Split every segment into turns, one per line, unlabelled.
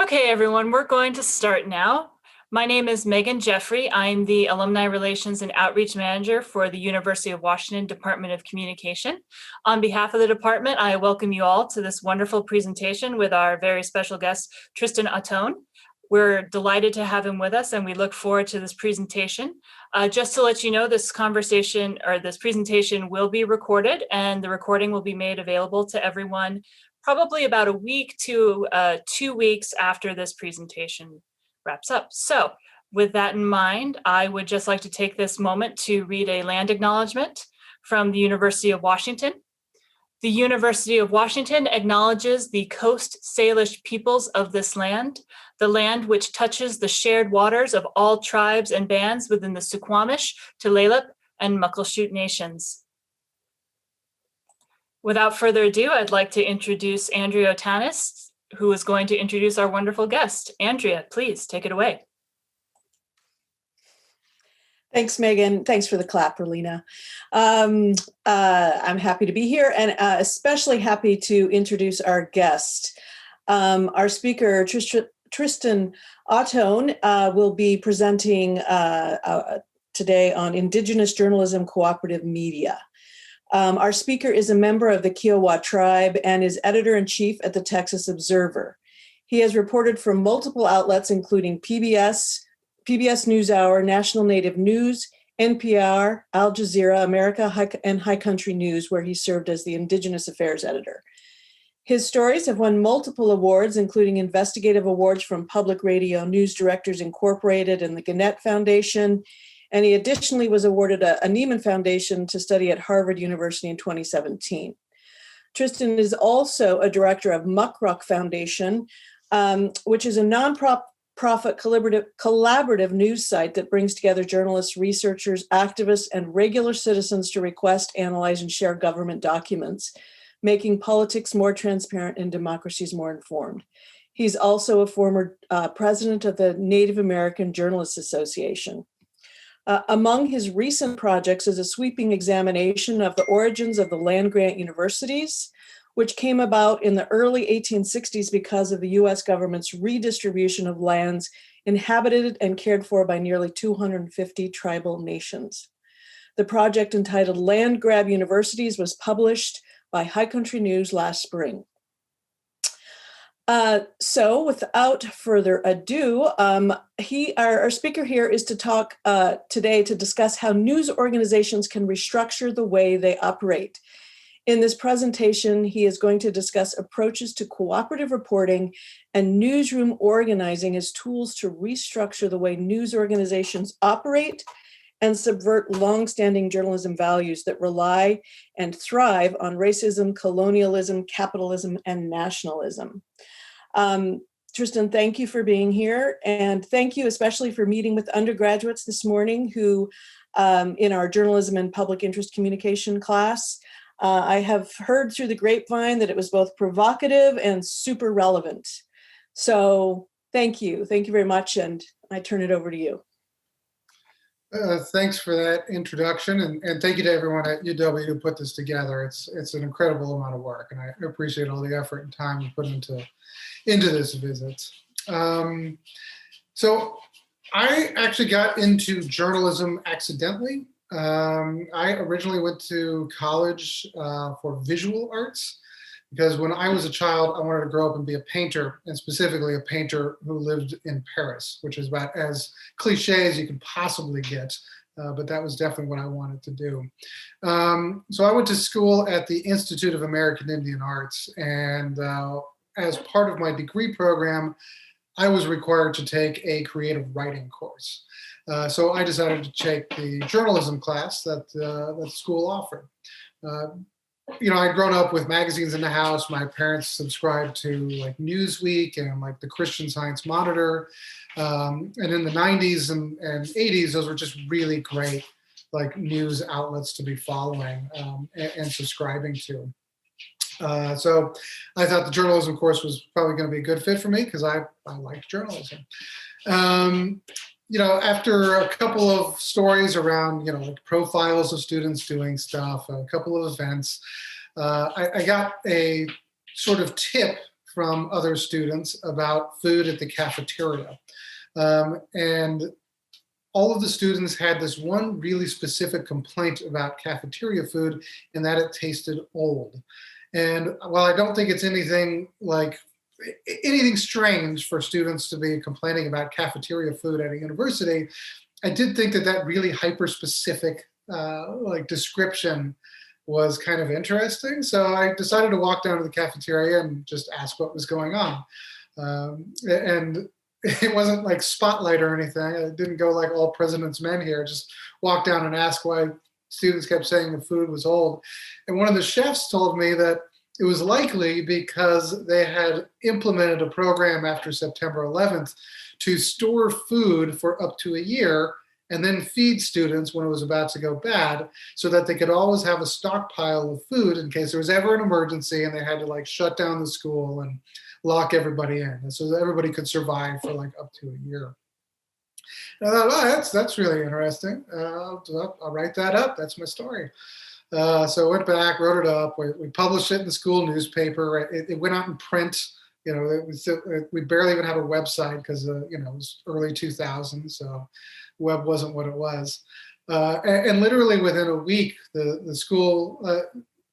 Okay, everyone, we're going to start now. My name is Megan Jeffrey. I'm the Alumni Relations and Outreach Manager for the University of Washington Department of Communication. On behalf of the department, I welcome you all to this wonderful presentation with our very special guest, Tristan Ahtone. We're delighted to have him with us, and we look forward to this presentation. Just to let you know, this presentation will be recorded, and the recording will be made available to everyone probably about a week to 2 weeks after this presentation wraps up. So with that in mind, I would just like to take this moment to read a land acknowledgement from the University of Washington. The University of Washington acknowledges the Coast Salish peoples of this land, the land which touches the shared waters of all tribes and bands within the Suquamish, Tulalip, and Muckleshoot nations. Without further ado, I'd like to introduce Andrea Tannis, who is going to introduce our wonderful guest. Andrea, please take it away.
Thanks, Megan. Thanks for the clap, Erlina. I'm happy to be here and especially happy to introduce our guest. Our speaker, Tristan Ahtone, will be presenting today on Indigenous Journalism, Cooperative Media. Our speaker is a member of the Kiowa Tribe and is editor-in-chief at the Texas Observer. He has reported from multiple outlets, including PBS NewsHour, National Native News, NPR, Al Jazeera, America, and High Country News, where he served as the Indigenous Affairs editor. His stories have won multiple awards, including investigative awards from Public Radio News Directors Incorporated and the Gannett Foundation. And he additionally was awarded a Nieman Foundation to study at Harvard University in 2017. Tristan is also a director of Muckrock Foundation, which is a nonprofit collaborative news site that brings together journalists, researchers, activists, and regular citizens to request, analyze, and share government documents, making politics more transparent and democracies more informed. He's also a former president of the Native American Journalists Association. Among his recent projects is a sweeping examination of the origins of the land-grant universities, which came about in the early 1860s because of the US government's redistribution of lands inhabited and cared for by nearly 250 tribal nations. The project, entitled Land Grab Universities, was published by High Country News last spring. So without further ado, our speaker here is to talk today to discuss how news organizations can restructure the way they operate. In this presentation, he is going to discuss approaches to cooperative reporting and newsroom organizing as tools to restructure the way news organizations operate and subvert longstanding journalism values that rely and thrive on racism, colonialism, capitalism, and nationalism. Tristan, thank you for being here, and thank you especially for meeting with undergraduates this morning who, in our journalism and public interest communication class, I have heard through the grapevine that it was both provocative and super relevant. So thank you very much, and I turn it over to you.
Thanks for that introduction, and thank you to everyone at UW who put this together. It's an incredible amount of work, and I appreciate all the effort and time you put into this visit. So I actually got into journalism accidentally. I originally went to college for visual arts because when I was a child, I wanted to grow up and be a painter, and specifically a painter who lived in Paris, which is about as cliche as you could possibly get. But that was definitely what I wanted to do. So I went to school at the Institute of American Indian Arts, and as part of my degree program, I was required to take a creative writing course. So I decided to take the journalism class that the school offered. I'd grown up with magazines in the house. My parents subscribed to like Newsweek and like the Christian Science Monitor. And in the 90s and 80s, those were just really great like news outlets to be following and subscribing to. So I thought the journalism course was probably going to be a good fit for me because I liked journalism. After a couple of stories around, like profiles of students doing stuff, a couple of events, I got a sort of tip from other students about food at the cafeteria. And all of the students had this one really specific complaint about cafeteria food, and that it tasted old. And while I don't think it's anything strange for students to be complaining about cafeteria food at a university, I did think that really hyper-specific description was kind of interesting. So I decided to walk down to the cafeteria and just ask what was going on. And it wasn't like Spotlight or anything. I didn't go like All President's Men here. Just walk down and ask why students kept saying the food was old. And one of the chefs told me that it was likely because they had implemented a program after September 11th to store food for up to a year and then feed students when it was about to go bad, so that they could always have a stockpile of food in case there was ever an emergency and they had to like shut down the school and lock everybody in, and so that everybody could survive for like up to a year. And I thought, oh, that's really interesting. I'll write that up. That's my story. So I went back, wrote it up. We published it in the school newspaper. It went out in print. You know, we barely even had a website because it was early 2000s, so web wasn't what it was. And literally within a week, the school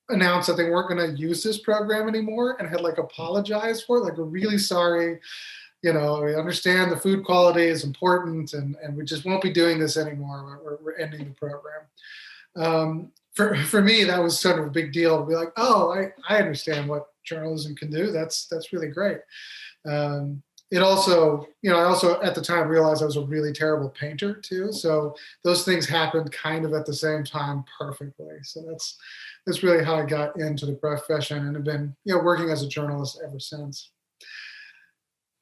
announced that they weren't going to use this program anymore and had like apologized for it. Like, we're really sorry. We understand the food quality is important, and we just won't be doing this anymore. We're ending the program. For me, that was sort of a big deal to be like, oh, I understand what journalism can do. That's really great. It also, I also at the time realized I was a really terrible painter too. So those things happened kind of at the same time perfectly. So that's really how I got into the profession, and have been, working as a journalist ever since.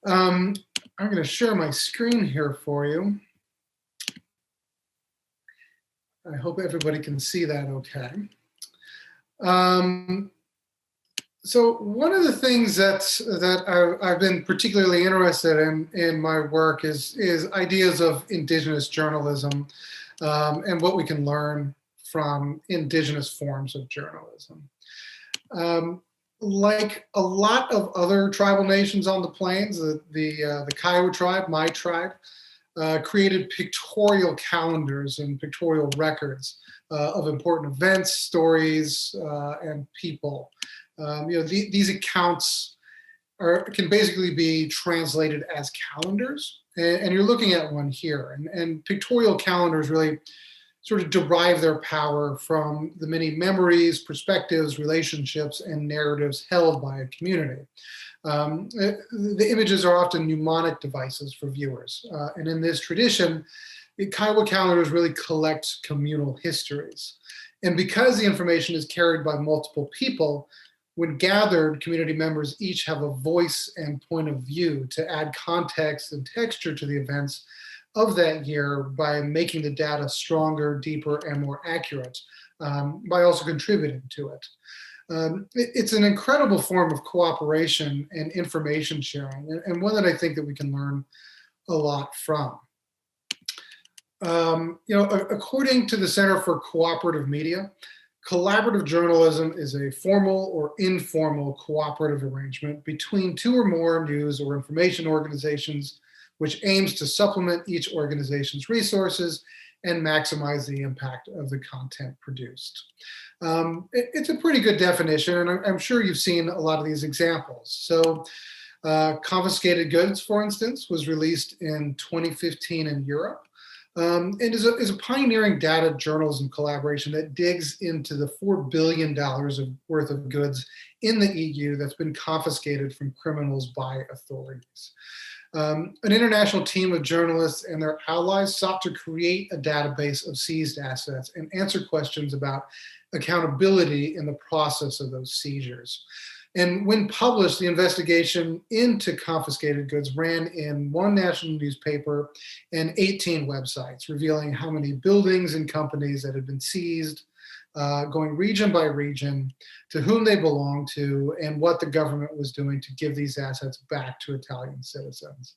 I'm going to share my screen here for you. I hope everybody can see that okay. So one of the things that I've been particularly interested in my work is ideas of Indigenous journalism, and what we can learn from Indigenous forms of journalism. Like a lot of other tribal nations on the plains, the Kiowa Tribe, my tribe, created pictorial calendars and pictorial records of important events, stories, and people. These accounts can basically be translated as calendars, and you're looking at one here. And pictorial calendars really sort of derive their power from the many memories, perspectives, relationships, and narratives held by a community. The images are often mnemonic devices for viewers. And in this tradition, Kiowa calendars really collect communal histories. And because the information is carried by multiple people, when gathered, community members each have a voice and point of view to add context and texture to the events of that year by making the data stronger, deeper, and more accurate, by also contributing to it. It's an incredible form of cooperation and information sharing, and one that I think that we can learn a lot from. According to the Center for Cooperative Media, collaborative journalism is a formal or informal cooperative arrangement between two or more news or information organizations, which aims to supplement each organization's resources and maximize the impact of the content produced. It's a pretty good definition, and I'm sure you've seen a lot of these examples. So Confiscated Goods, for instance, was released in 2015 in Europe, and is a pioneering data journalism collaboration that digs into the $4 billion worth of goods in the EU that's been confiscated from criminals by authorities. An international team of journalists and their allies sought to create a database of seized assets and answer questions about accountability in the process of those seizures. And when published, the investigation into confiscated goods ran in one national newspaper and 18 websites, revealing how many buildings and companies that had been seized, going region by region, to whom they belonged to, and what the government was doing to give these assets back to Italian citizens.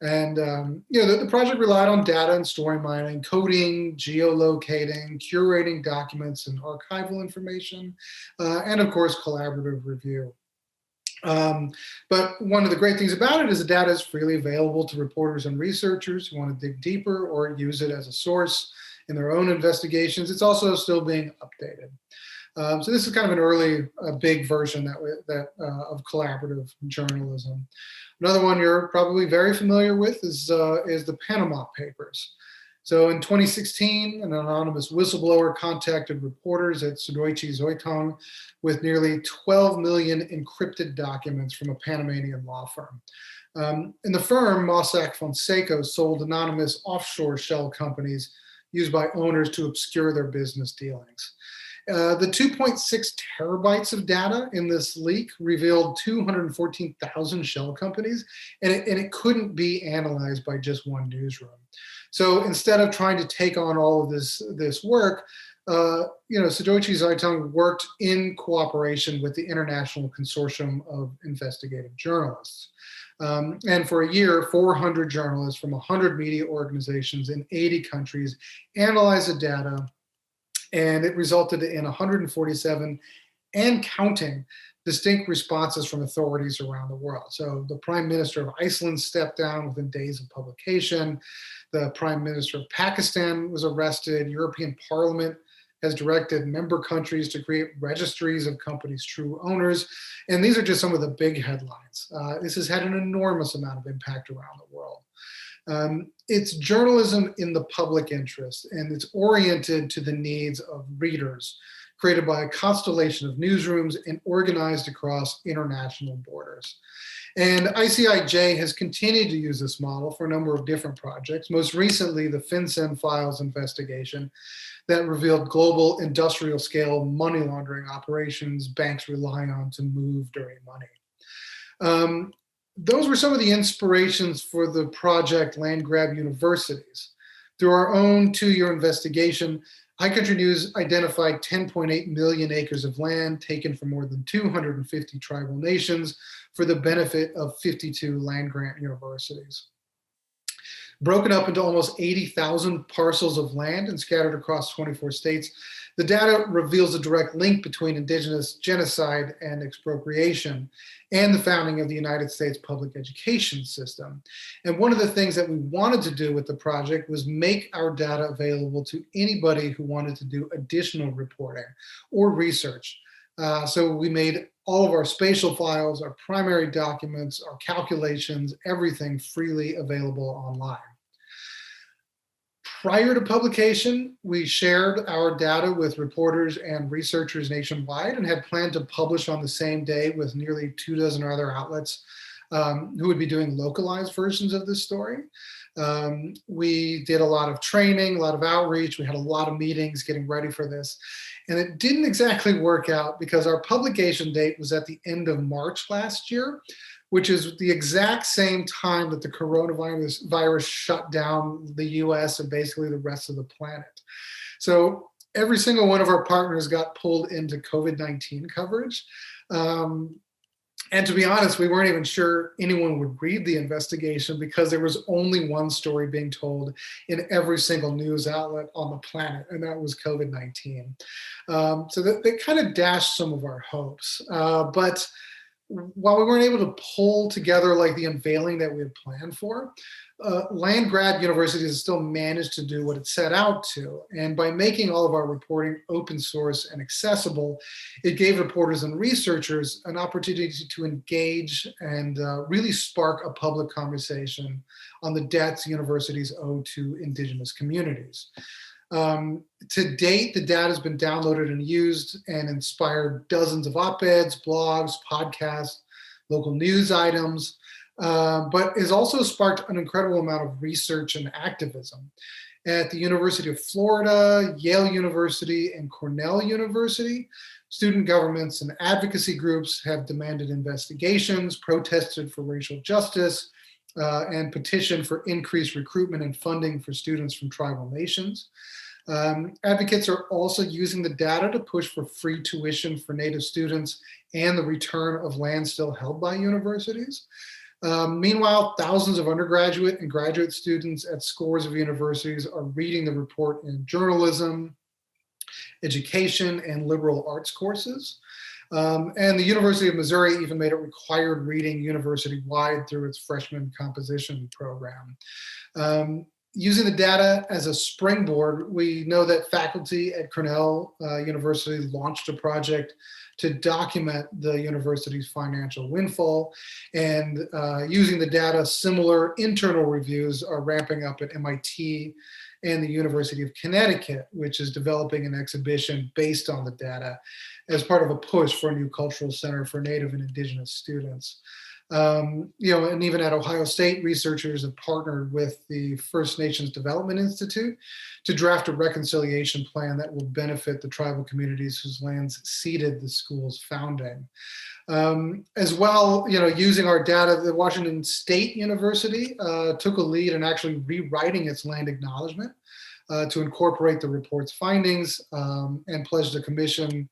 And the project relied on data and story mining, coding, geolocating, curating documents and archival information, and of course, collaborative review. But one of the great things about it is the data is freely available to reporters and researchers who want to dig deeper or use it as a source in their own investigations. It's also still being updated. So this is kind of an early, big version of collaborative journalism. Another one you're probably very familiar with is the Panama Papers. So in 2016, an anonymous whistleblower contacted reporters at Tristan Ahtone with nearly 12 million encrypted documents from a Panamanian law firm. And the firm, Mossack Fonseca, sold anonymous offshore shell companies used by owners to obscure their business dealings. The 2.6 terabytes of data in this leak revealed 214,000 shell companies, and it couldn't be analyzed by just one newsroom. So instead of trying to take on all of this work, Tristan Ahtone worked in cooperation with the International Consortium of Investigative Journalists. And for a year, 400 journalists from 100 media organizations in 80 countries analyzed the data, and it resulted in 147 and counting distinct responses from authorities around the world. So the Prime Minister of Iceland stepped down within days of publication. The Prime Minister of Pakistan was arrested. European Parliament has directed member countries to create registries of companies' true owners. And these are just some of the big headlines. This has had an enormous amount of impact around the world. It's journalism in the public interest, and it's oriented to the needs of readers, created by a constellation of newsrooms and organized across international borders. And ICIJ has continued to use this model for a number of different projects, most recently the FinCEN files investigation that revealed global industrial scale money laundering operations banks rely on to move dirty money. Those were some of the inspirations for the project Land Grab Universities. Through our own 2-year investigation, High Country News identified 10.8 million acres of land taken from more than 250 tribal nations for the benefit of 52 land-grant universities. Broken up into almost 80,000 parcels of land and scattered across 24 states, the data reveals a direct link between indigenous genocide and expropriation and the founding of the United States public education system. And one of the things that we wanted to do with the project was make our data available to anybody who wanted to do additional reporting or research. So we made all of our spatial files, our primary documents, our calculations, everything freely available online. Prior to publication, we shared our data with reporters and researchers nationwide and had planned to publish on the same day with nearly 24 other outlets who would be doing localized versions of this story. We did a lot of training, a lot of outreach. We had a lot of meetings getting ready for this. And it didn't exactly work out because our publication date was at the end of March last year, which is the exact same time that the coronavirus shut down the US and basically the rest of the planet. So every single one of our partners got pulled into COVID-19 coverage. And to be honest, we weren't even sure anyone would read the investigation because there was only one story being told in every single news outlet on the planet, and that was COVID-19. So that kind of dashed some of our hopes. But while we weren't able to pull together like the unveiling that we had planned for, Land Grab Universities still managed to do what it set out to. And by making all of our reporting open source and accessible, it gave reporters and researchers an opportunity to engage and really spark a public conversation on the debts universities owe to Indigenous communities. To date, the data has been downloaded and used and inspired dozens of op-eds, blogs, podcasts, local news items, but has also sparked an incredible amount of research and activism. At the University of Florida, Yale University, and Cornell University, student governments and advocacy groups have demanded investigations, protested for racial justice, and petitioned for increased recruitment and funding for students from tribal nations. Advocates are also using the data to push for free tuition for Native students and the return of land still held by universities. Meanwhile, thousands of undergraduate and graduate students at scores of universities are reading the report in journalism, education, and liberal arts courses. And the University of Missouri even made it required reading university-wide through its freshman composition program. Using the data as a springboard, we know that faculty at Cornell University launched a project to document the university's financial windfall. And using the data, similar internal reviews are ramping up at MIT and the University of Connecticut, which is developing an exhibition based on the data as part of a push for a new cultural center for Native and Indigenous students. And even at Ohio State, researchers have partnered with the First Nations Development Institute to draft a reconciliation plan that will benefit the tribal communities whose lands seeded the school's founding. As well, using our data, the Washington State University took a lead in actually rewriting its land acknowledgement to incorporate the report's findings and pledged to commission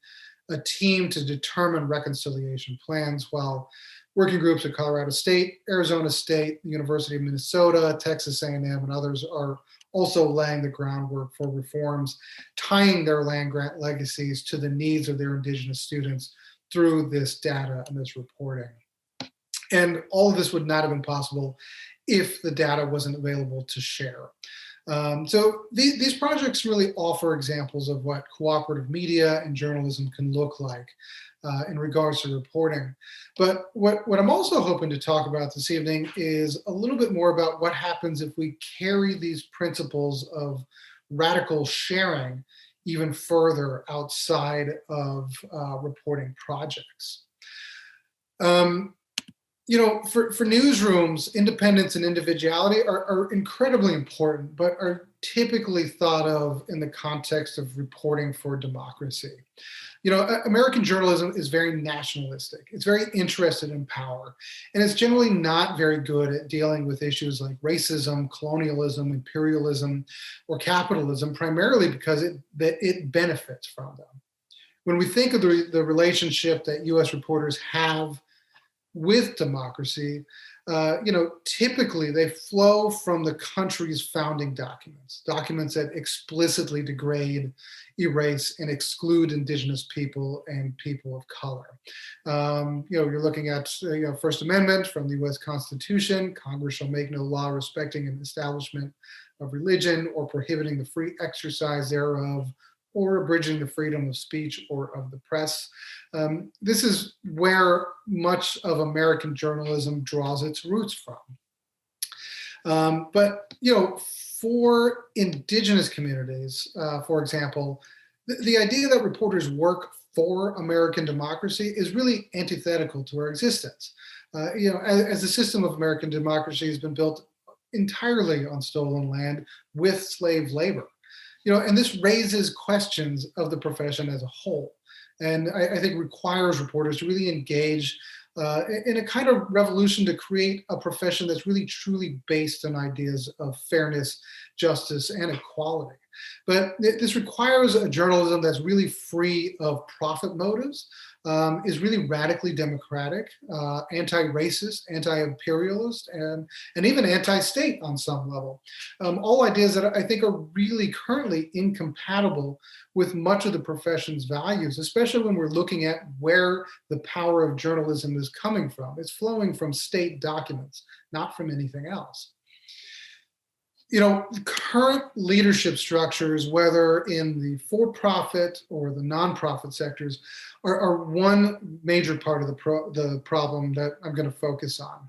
a team to determine reconciliation plans, while working groups at Colorado State, Arizona State, the University of Minnesota, Texas A&M, and others are also laying the groundwork for reforms, tying their land grant legacies to the needs of their Indigenous students through this data and this reporting. And all of this would not have been possible if the data wasn't available to share. So these projects really offer examples of what cooperative media and journalism can look like in regards to reporting. But what I'm also hoping to talk about this evening is a little bit more about what happens if we carry these principles of radical sharing even further outside of reporting projects. For newsrooms, independence and individuality are incredibly important, but are typically thought of in the context of reporting for democracy. American journalism is very nationalistic. It's very interested in power, and it's generally not very good at dealing with issues like racism, colonialism, imperialism, or capitalism, primarily because it benefits from them. When we think of the relationship that US reporters have with democracy, typically they flow from the country's founding documents that explicitly degrade, erase, and exclude Indigenous people and people of color. You're looking at First Amendment from the US Constitution: Congress shall make no law respecting an establishment of religion or prohibiting the free exercise thereof, or abridging the freedom of speech or of the press. This is where much of American journalism draws its roots from. But for Indigenous communities, for example, the idea that reporters work for American democracy is really antithetical to our existence. As the system of American democracy has been built entirely on stolen land with slave labor. And this raises questions of the profession as a whole. And I think requires reporters to really engage in a kind of revolution to create a profession that's really truly based on ideas of fairness, justice, and equality. But this requires a journalism that's really free of profit motives, is really radically democratic, anti-racist, anti-imperialist, and even anti-state on some level. All ideas that I think are really currently incompatible with much of the profession's values, especially when we're looking at where the power of journalism is coming from. It's flowing from state documents, not from anything else. Current leadership structures, whether in the for-profit or the nonprofit sectors, are one major part of the problem that I'm going to focus on.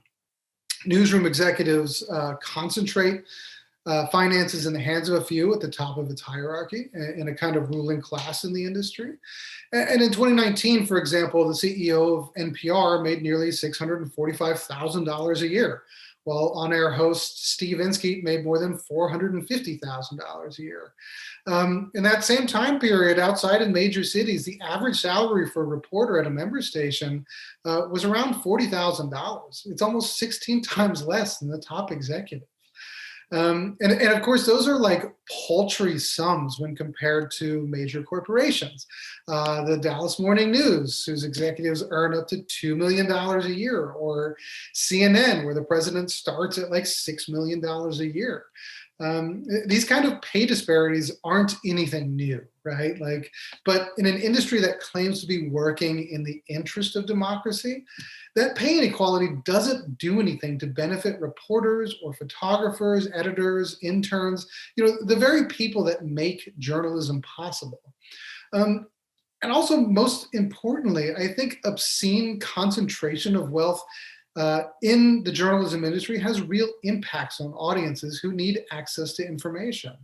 Newsroom executives concentrate finances in the hands of a few at the top of its hierarchy in a kind of ruling class in the industry. And in 2019, for example, the CEO of NPR made nearly $645,000 a year, while on-air host Steve Inskeep made more than $450,000 a year. In that same time period, outside in major cities, the average salary for a reporter at a member station was around $40,000. It's almost 16 times less than the top executive. And of course, those are like paltry sums when compared to major corporations. The Dallas Morning News, whose executives earn up to $2 million a year, or CNN, where the president starts at like $6 million a year. These kind of pay disparities aren't anything new, right? But in an industry that claims to be working in the interest of democracy, that pay inequality doesn't do anything to benefit reporters or photographers, editors, interns, the very people that make journalism possible. And also, most importantly, I think obscene concentration of wealth in the journalism industry has real impacts on audiences who need access to information.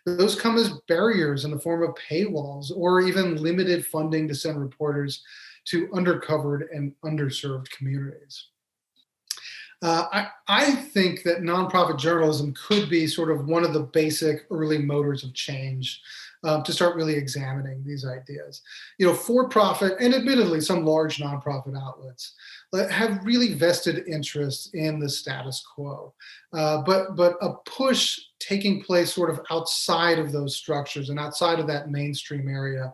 Those come as barriers in the form of paywalls or even limited funding to send reporters to undercovered and underserved communities. I think that nonprofit journalism could be sort of one of the basic early motors of change to start really examining these ideas. For-profit and admittedly some large nonprofit outlets have really vested interests in the status quo, but a push taking place sort of outside of those structures and outside of that mainstream area,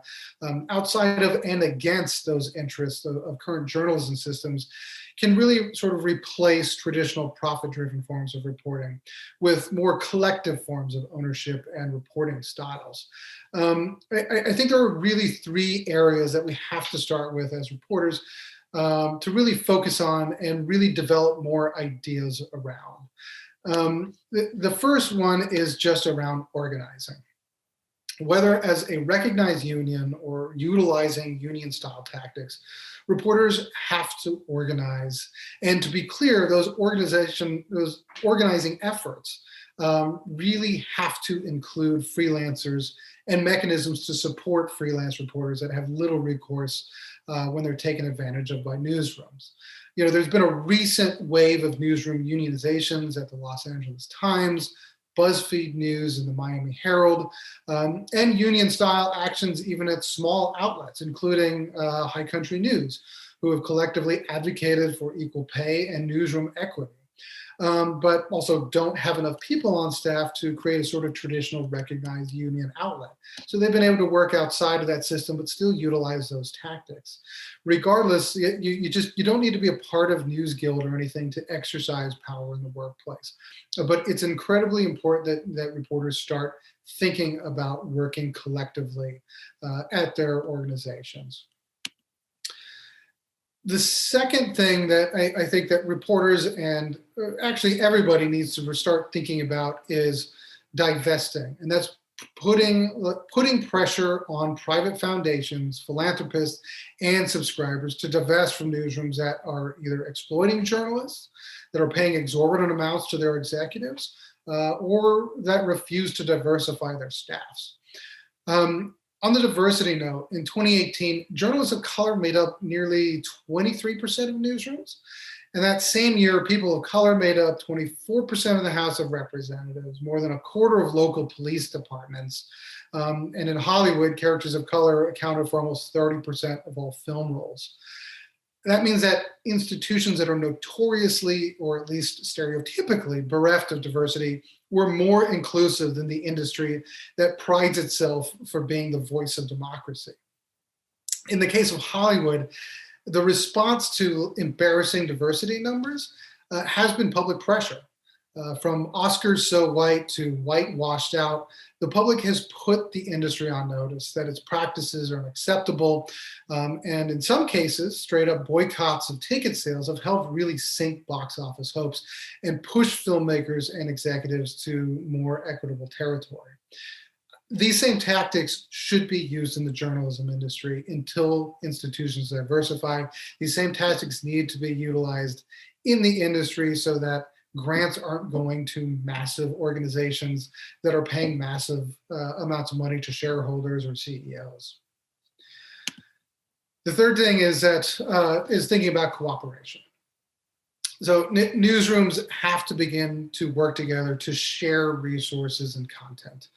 outside of and against those interests of current journalism systems, can really sort of replace traditional profit-driven forms of reporting with more collective forms of ownership and reporting styles. I think there are really three areas that we have to start with as reporters to really focus on and really develop more ideas around. The first one is just around organizing. Whether as a recognized union or utilizing union-style tactics, reporters have to organize. And to be clear, those organizing efforts really have to include freelancers and mechanisms to support freelance reporters that have little recourse when they're taken advantage of by newsrooms. There's been a recent wave of newsroom unionizations at the Los Angeles Times, BuzzFeed News, and the Miami Herald, and union-style actions even at small outlets, including High Country News, who have collectively advocated for equal pay and newsroom equity, but also don't have enough people on staff to create a sort of traditional recognized union outlet. So they've been able to work outside of that system, but still utilize those tactics. Regardless, you don't need to be a part of News Guild or anything to exercise power in the workplace. But it's incredibly important that reporters start thinking about working collectively at their organizations. The second thing that I think that reporters and actually everybody needs to start thinking about is divesting. And that's putting pressure on private foundations, philanthropists, and subscribers to divest from newsrooms that are either exploiting journalists, that are paying exorbitant amounts to their executives, or that refuse to diversify their staffs. On the diversity note, in 2018, journalists of color made up nearly 23% of newsrooms. And that same year, people of color made up 24% of the House of Representatives, more than a quarter of local police departments. And in Hollywood, characters of color accounted for almost 30% of all film roles. That means that institutions that are notoriously, or at least stereotypically, bereft of diversity were more inclusive than the industry that prides itself for being the voice of democracy. In the case of Hollywood, the response to embarrassing diversity numbers has been public pressure. From Oscars So White to Whitewashed Out, the public has put the industry on notice that its practices are unacceptable. And in some cases, straight up boycotts of ticket sales have helped really sink box office hopes and push filmmakers and executives to more equitable territory. These same tactics should be used in the journalism industry until institutions diversify. These same tactics need to be utilized in the industry so that grants aren't going to massive organizations that are paying massive amounts of money to shareholders or CEOs. The third thing is thinking about cooperation. So newsrooms have to begin to work together to share resources and content,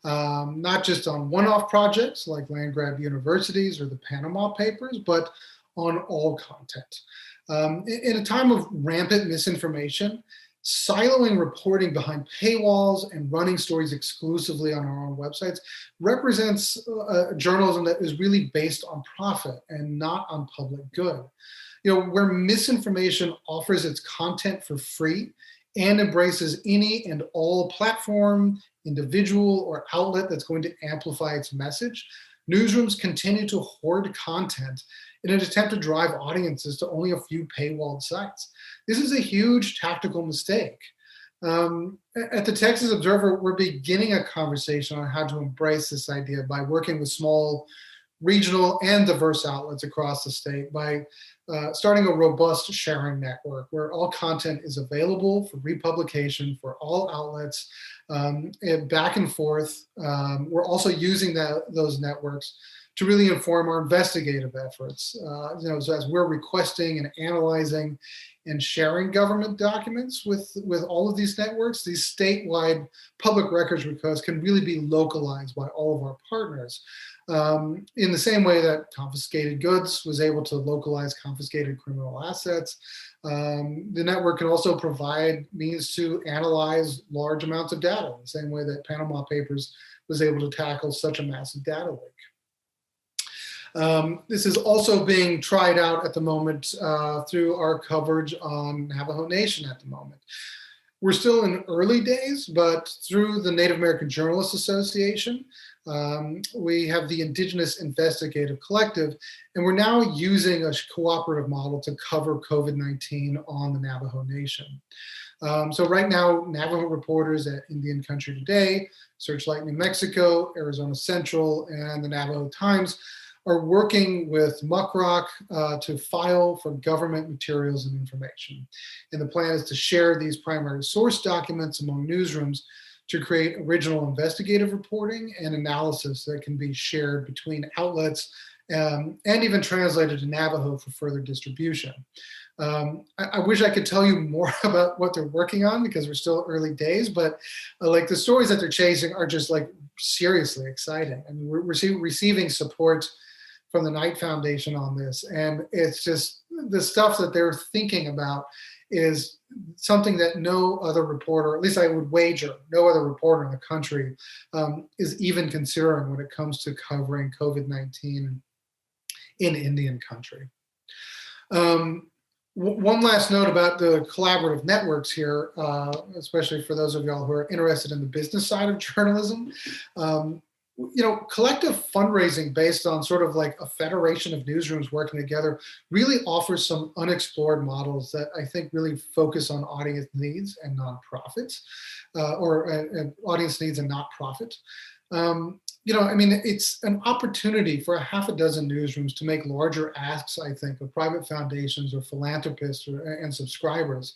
not just on one-off projects like land-grab universities or the Panama Papers, but on all content. In a time of rampant misinformation, siloing reporting behind paywalls and running stories exclusively on our own websites represents a journalism that is really based on profit and not on public good. Where misinformation offers its content for free and embraces any and all platform, individual, or outlet that's going to amplify its message, newsrooms continue to hoard content in an attempt to drive audiences to only a few paywalled sites. This is a huge tactical mistake. At the Texas Observer, we're beginning a conversation on how to embrace this idea by working with small, regional, and diverse outlets across the state by starting a robust sharing network where all content is available for republication for all outlets, and back and forth. We're also using those networks to really inform our investigative efforts. So as we're requesting and analyzing and sharing government documents with all of these networks, these statewide public records requests can really be localized by all of our partners. In the same way that confiscated goods was able to localize confiscated criminal assets, the network can also provide means to analyze large amounts of data, in the same way that Panama Papers was able to tackle such a massive data leak. This is also being tried out at the moment through our coverage on Navajo Nation at the moment. We're still in early days, but through the Native American Journalists Association, we have the Indigenous Investigative Collective, and we're now using a cooperative model to cover COVID-19 on the Navajo Nation. So right now, Navajo reporters at Indian Country Today, Searchlight New Mexico, Arizona Central, and the Navajo Times are working with Muckrock to file for government materials and information. And the plan is to share these primary source documents among newsrooms to create original investigative reporting and analysis that can be shared between outlets and even translated to Navajo for further distribution. I wish I could tell you more about what they're working on because we're still early days, but like the stories that they're chasing are just like seriously exciting. I mean, we're receiving support from the Gannett Foundation on this, and it's just the stuff that they're thinking about is something that no other reporter, at least I would wager, no other reporter in the country is even considering when it comes to covering COVID-19 in Indian country. One last note about the collaborative networks here, especially for those of y'all who are interested in the business side of journalism. Collective fundraising based on sort of like a federation of newsrooms working together really offers some unexplored models that I think really focus on audience needs and nonprofits, or audience needs and not profit. It's an opportunity for a half a dozen newsrooms to make larger asks, I think, of private foundations or philanthropists and subscribers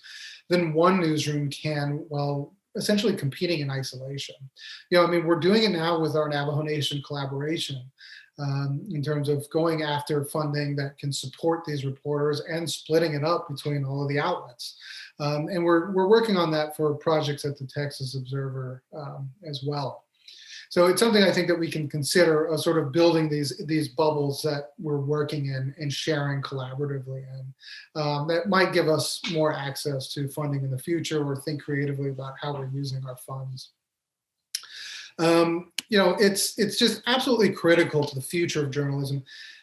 than one newsroom can while essentially competing in isolation. We're doing it now with our Navajo Nation collaboration in terms of going after funding that can support these reporters and splitting it up between all of the outlets. And we're working on that for projects at the Texas Observer as well. So it's something I think that we can consider sort of building these bubbles that we're working in and sharing collaboratively in. That might give us more access to funding in the future or think creatively about how we're using our funds. It's just absolutely critical to the future of journalism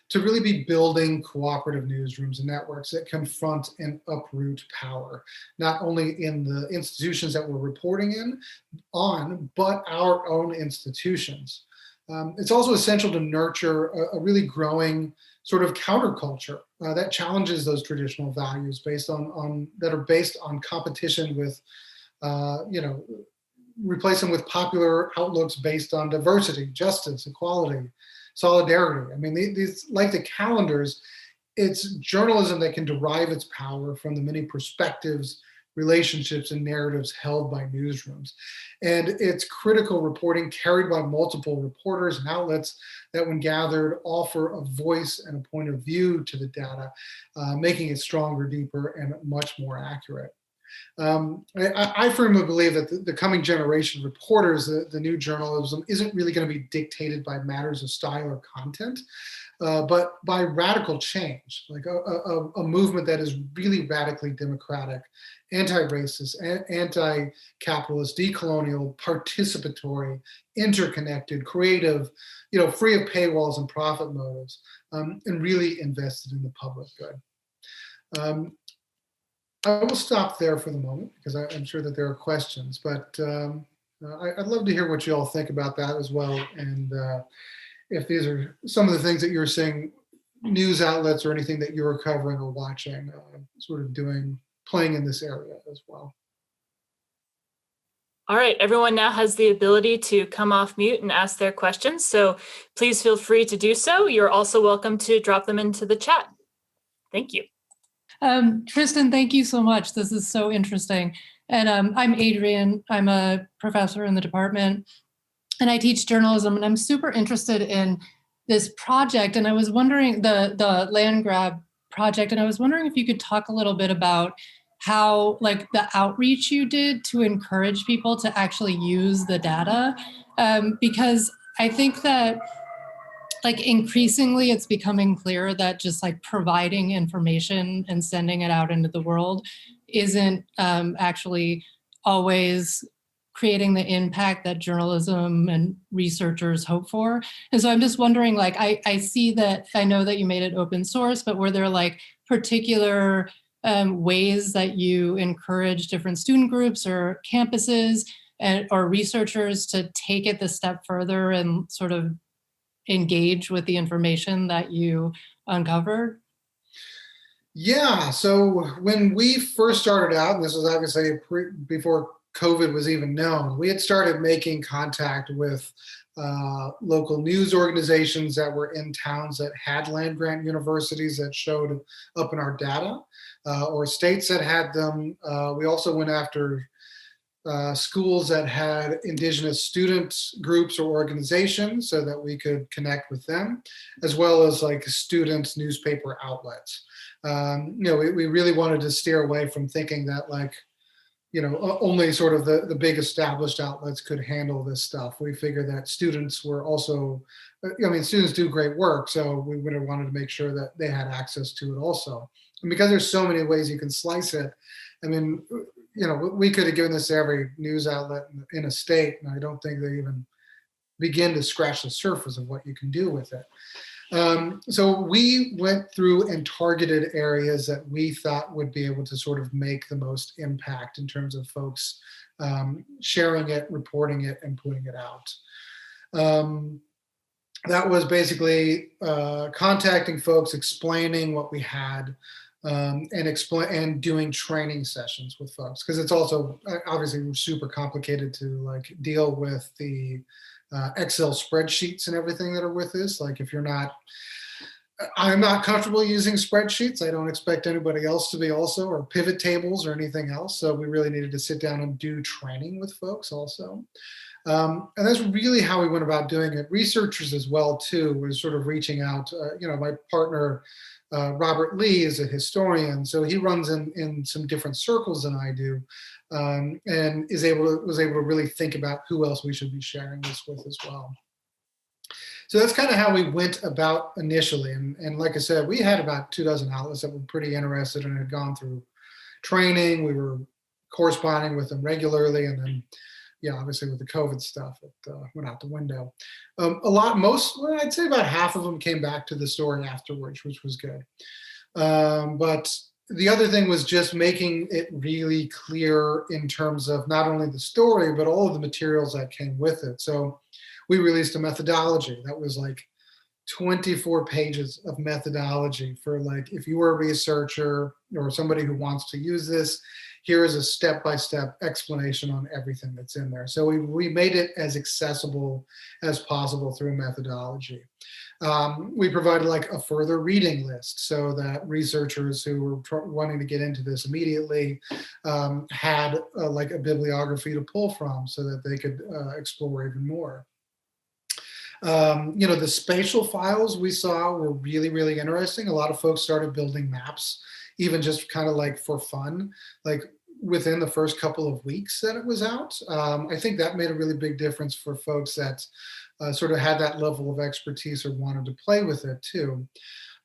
to really be building cooperative newsrooms and networks that confront and uproot power, not only in the institutions that we're reporting on, but our own institutions. It's also essential to nurture a really growing sort of counterculture that challenges those traditional values that are based on competition with, replace them with popular outlooks based on diversity, justice, equality, solidarity. These, like the calendars, it's journalism that can derive its power from the many perspectives, relationships, and narratives held by newsrooms. And it's critical reporting carried by multiple reporters and outlets that, when gathered, offer a voice and a point of view to the data, making it stronger, deeper, and much more accurate. I firmly believe that the coming generation of reporters, the new journalism, isn't really going to be dictated by matters of style or content, but by radical change, like a movement that is really radically democratic, anti-racist, anti-capitalist, decolonial, participatory, interconnected, creative, free of paywalls and profit motives, and really invested in the public good. I will stop there for the moment because I'm sure that there are questions, but I'd love to hear what you all think about that as well. And if these are some of the things that you're seeing, news outlets or anything that you're covering or watching, sort of playing in this area as well.
All right, everyone now has the ability to come off mute and ask their questions. So please feel free to do so. You're also welcome to drop them into the chat. Thank you.
Tristan, thank you so much. This is so interesting. And I'm Adrian. I'm a professor in the department and I teach journalism, and I'm super interested in this project. And I was wondering, the land grab project, and I was wondering if you could talk a little bit about how, like, the outreach you did to encourage people to actually use the data. Because I think that, like, increasingly it's becoming clear that just like providing information and sending it out into the world isn't actually always creating the impact that journalism and researchers hope for. And so I'm just wondering, like, I see that, I know that you made it open source, but were there like particular ways that you encourage different student groups or campuses or researchers to take it the step further and sort of engage with the information that you uncovered?
Yeah, so when we first started out, and this was obviously before COVID was even known, we had started making contact with local news organizations that were in towns that had land-grant universities that showed up in our data, or states that had them. We also went after schools that had Indigenous student groups or organizations so that we could connect with them, as well as like student newspaper outlets. We really wanted to steer away from thinking that, like, only sort of the big established outlets could handle this stuff. We figured that students were also, students do great work, so we would have wanted to make sure that they had access to it also. And because there's so many ways you can slice it, we could have given this to every news outlet in a state, and I don't think they even begin to scratch the surface of what you can do with it. So we went through and targeted areas that we thought would be able to sort of make the most impact in terms of folks sharing it, reporting it, and putting it out. That was basically contacting folks, explaining what we had, and doing training sessions with folks, because it's also obviously super complicated to like deal with the Excel spreadsheets and everything that are with this. Like, I'm not comfortable using spreadsheets. I don't expect anybody else to be also, or pivot tables or anything else. So we really needed to sit down and do training with folks also. And that's really how we went about doing it. Researchers as well too was sort of reaching out. My partner, Robert Lee, is a historian, so he runs in some different circles than I do, and was able to really think about who else we should be sharing this with as well. So that's kind of how we went about initially. And like I said, we had about 24 outlets that were pretty interested and had gone through training. We were corresponding with them regularly, and then, obviously with the COVID stuff, it went out the window. I'd say about half of them came back to the story afterwards, which was good. But the other thing was just making it really clear in terms of not only the story, but all of the materials that came with it. So we released a methodology that was like 24 pages of methodology for, like, if you were a researcher or somebody who wants to use this, here is a step-by-step explanation on everything that's in there. So we made it as accessible as possible through methodology. We provided like a further reading list so that researchers who were wanting to get into this immediately had like a bibliography to pull from so that they could explore even more. The spatial files we saw were really, really interesting. A lot of folks started building maps, even just kind of like for fun, like within the first couple of weeks that it was out. I think that made a really big difference for folks that sort of had that level of expertise or wanted to play with it too.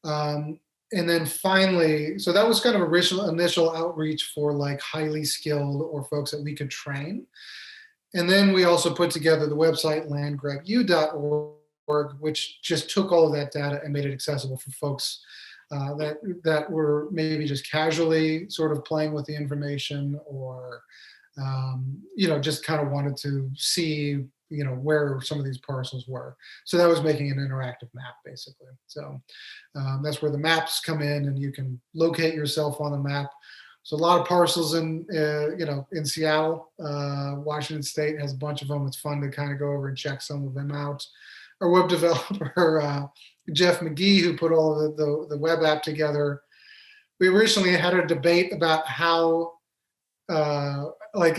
And then finally, so that was kind of initial outreach for like highly skilled or folks that we could train. And then we also put together the website landgrabu.org, which just took all of that data and made it accessible for folks that were maybe just casually sort of playing with the information, or just kind of wanted to see where some of these parcels were. So that was making an interactive map, basically. So that's where the maps come in, and you can locate yourself on the map. So a lot of parcels in Seattle. Washington State has a bunch of them. It's fun to kind of go over and check some of them out. Our web developer, Jeff McGee, who put all of the web app together, we originally had a debate about how like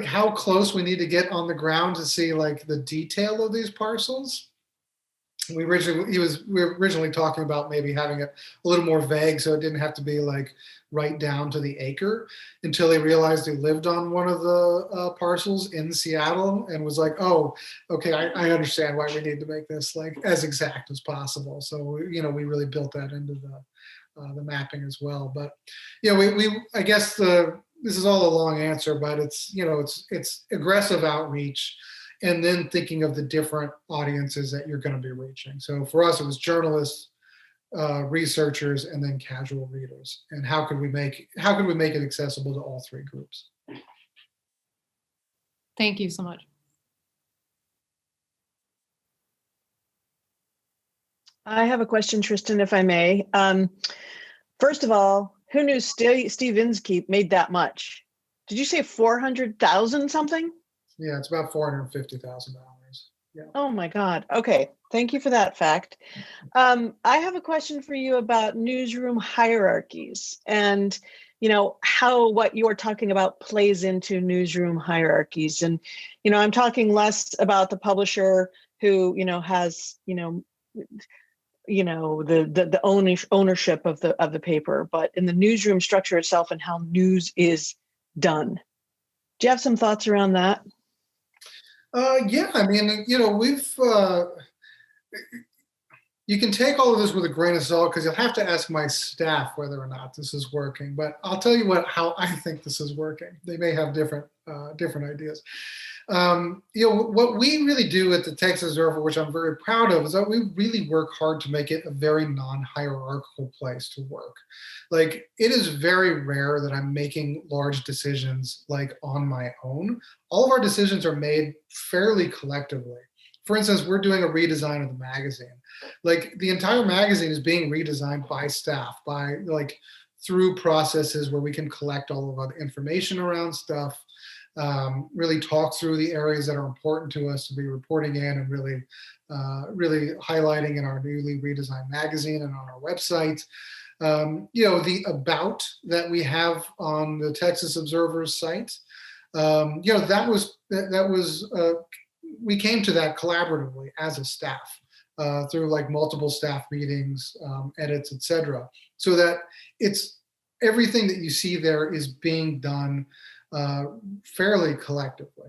how close we need to get on the ground to see like the detail of these parcels. We were originally talking about maybe having it a little more vague, so it didn't have to be like right down to the acre, until they realized they lived on one of the parcels in Seattle, and was like, oh, okay, I understand why we need to make this like as exact as possible. So we really built that into the mapping as well. But I guess this is all a long answer, but it's aggressive outreach, and then thinking of the different audiences that you're going to be reaching. So for us, it was journalists, researchers, and then casual readers. And how could we make it accessible to all three groups?
Thank you so much.
I have a question, Tristan, if I may. First of all, who knew Steve Inskeep made that much? Did you say 400,000 something?
Yeah, it's about $450,000. Yeah.
Oh my God. Okay. Thank you for that fact. I have a question for you about newsroom hierarchies, and how what you're talking about plays into newsroom hierarchies. And I'm talking less about the publisher who has the ownership of the paper, but in the newsroom structure itself and how news is done. Do you have some thoughts around that?
Yeah, I mean, you can take all of this with a grain of salt, because you'll have to ask my staff whether or not this is working. But I'll tell you how I think this is working. They may have different ideas. What we really do at the Texas Observer, which I'm very proud of, is that we really work hard to make it a very non-hierarchical place to work. Like, it is very rare that I'm making large decisions like on my own. All of our decisions are made fairly collectively. For instance, we're doing a redesign of the magazine. Like, the entire magazine is being redesigned by staff, through processes where we can collect all of the information around stuff, really talk through the areas that are important to us to be reporting in, and really highlighting in our newly redesigned magazine and on our website. The about that we have on the Texas Observer's site, that was we came to that collaboratively as a staff, through like multiple staff meetings, edits, etc. So that it's everything that you see there is being done fairly collectively.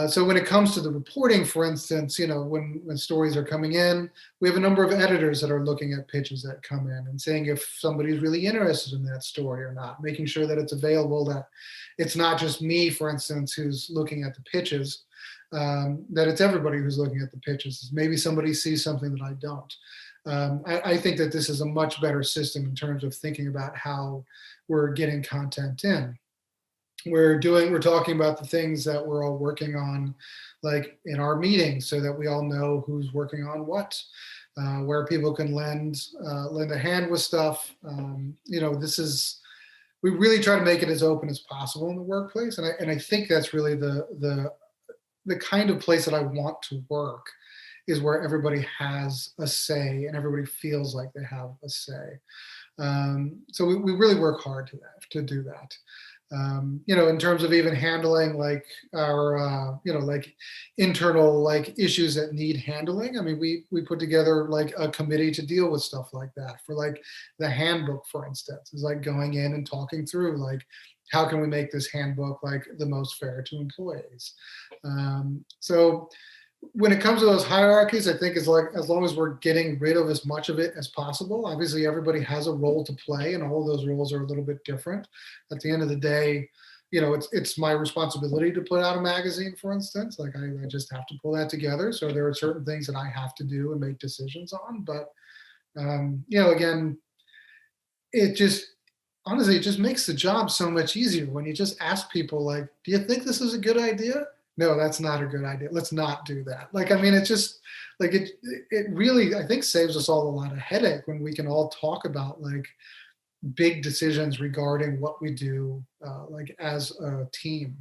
So when it comes to the reporting, for instance, when stories are coming in, we have a number of editors that are looking at pitches that come in and saying if somebody's really interested in that story or not, making sure that it's available, that it's not just me, for instance, who's looking at the pitches, that it's everybody who's looking at the pitches. Maybe somebody sees something that I don't. I think that this is a much better system in terms of thinking about how we're getting content in. We're talking about the things that we're all working on, like in our meetings, so that we all know who's working on what, where people can lend a hand with stuff. We really try to make it as open as possible in the workplace, and I think that's really the kind of place that I want to work, is where everybody has a say and everybody feels like they have a say. So we really work hard to do that. In terms of even handling like our, internal like issues that need handling. I mean, we put together like a committee to deal with stuff like that. For like the handbook, for instance, is like going in and talking through like, how can we make this handbook like the most fair to employees? So when it comes to those hierarchies, I think it's like, as long as we're getting rid of as much of it as possible. Obviously, everybody has a role to play, and all of those roles are a little bit different. At the end of the day, it's my responsibility to put out a magazine, for instance. Like I just have to pull that together. So there are certain things that I have to do and make decisions on. But Again, it just, honestly, it just makes the job so much easier when you just ask people, like, do you think this is a good idea? No, that's not a good idea. Let's not do that. It just, it really, I think, saves us all a lot of headache when we can all talk about big decisions regarding what we do, as a team,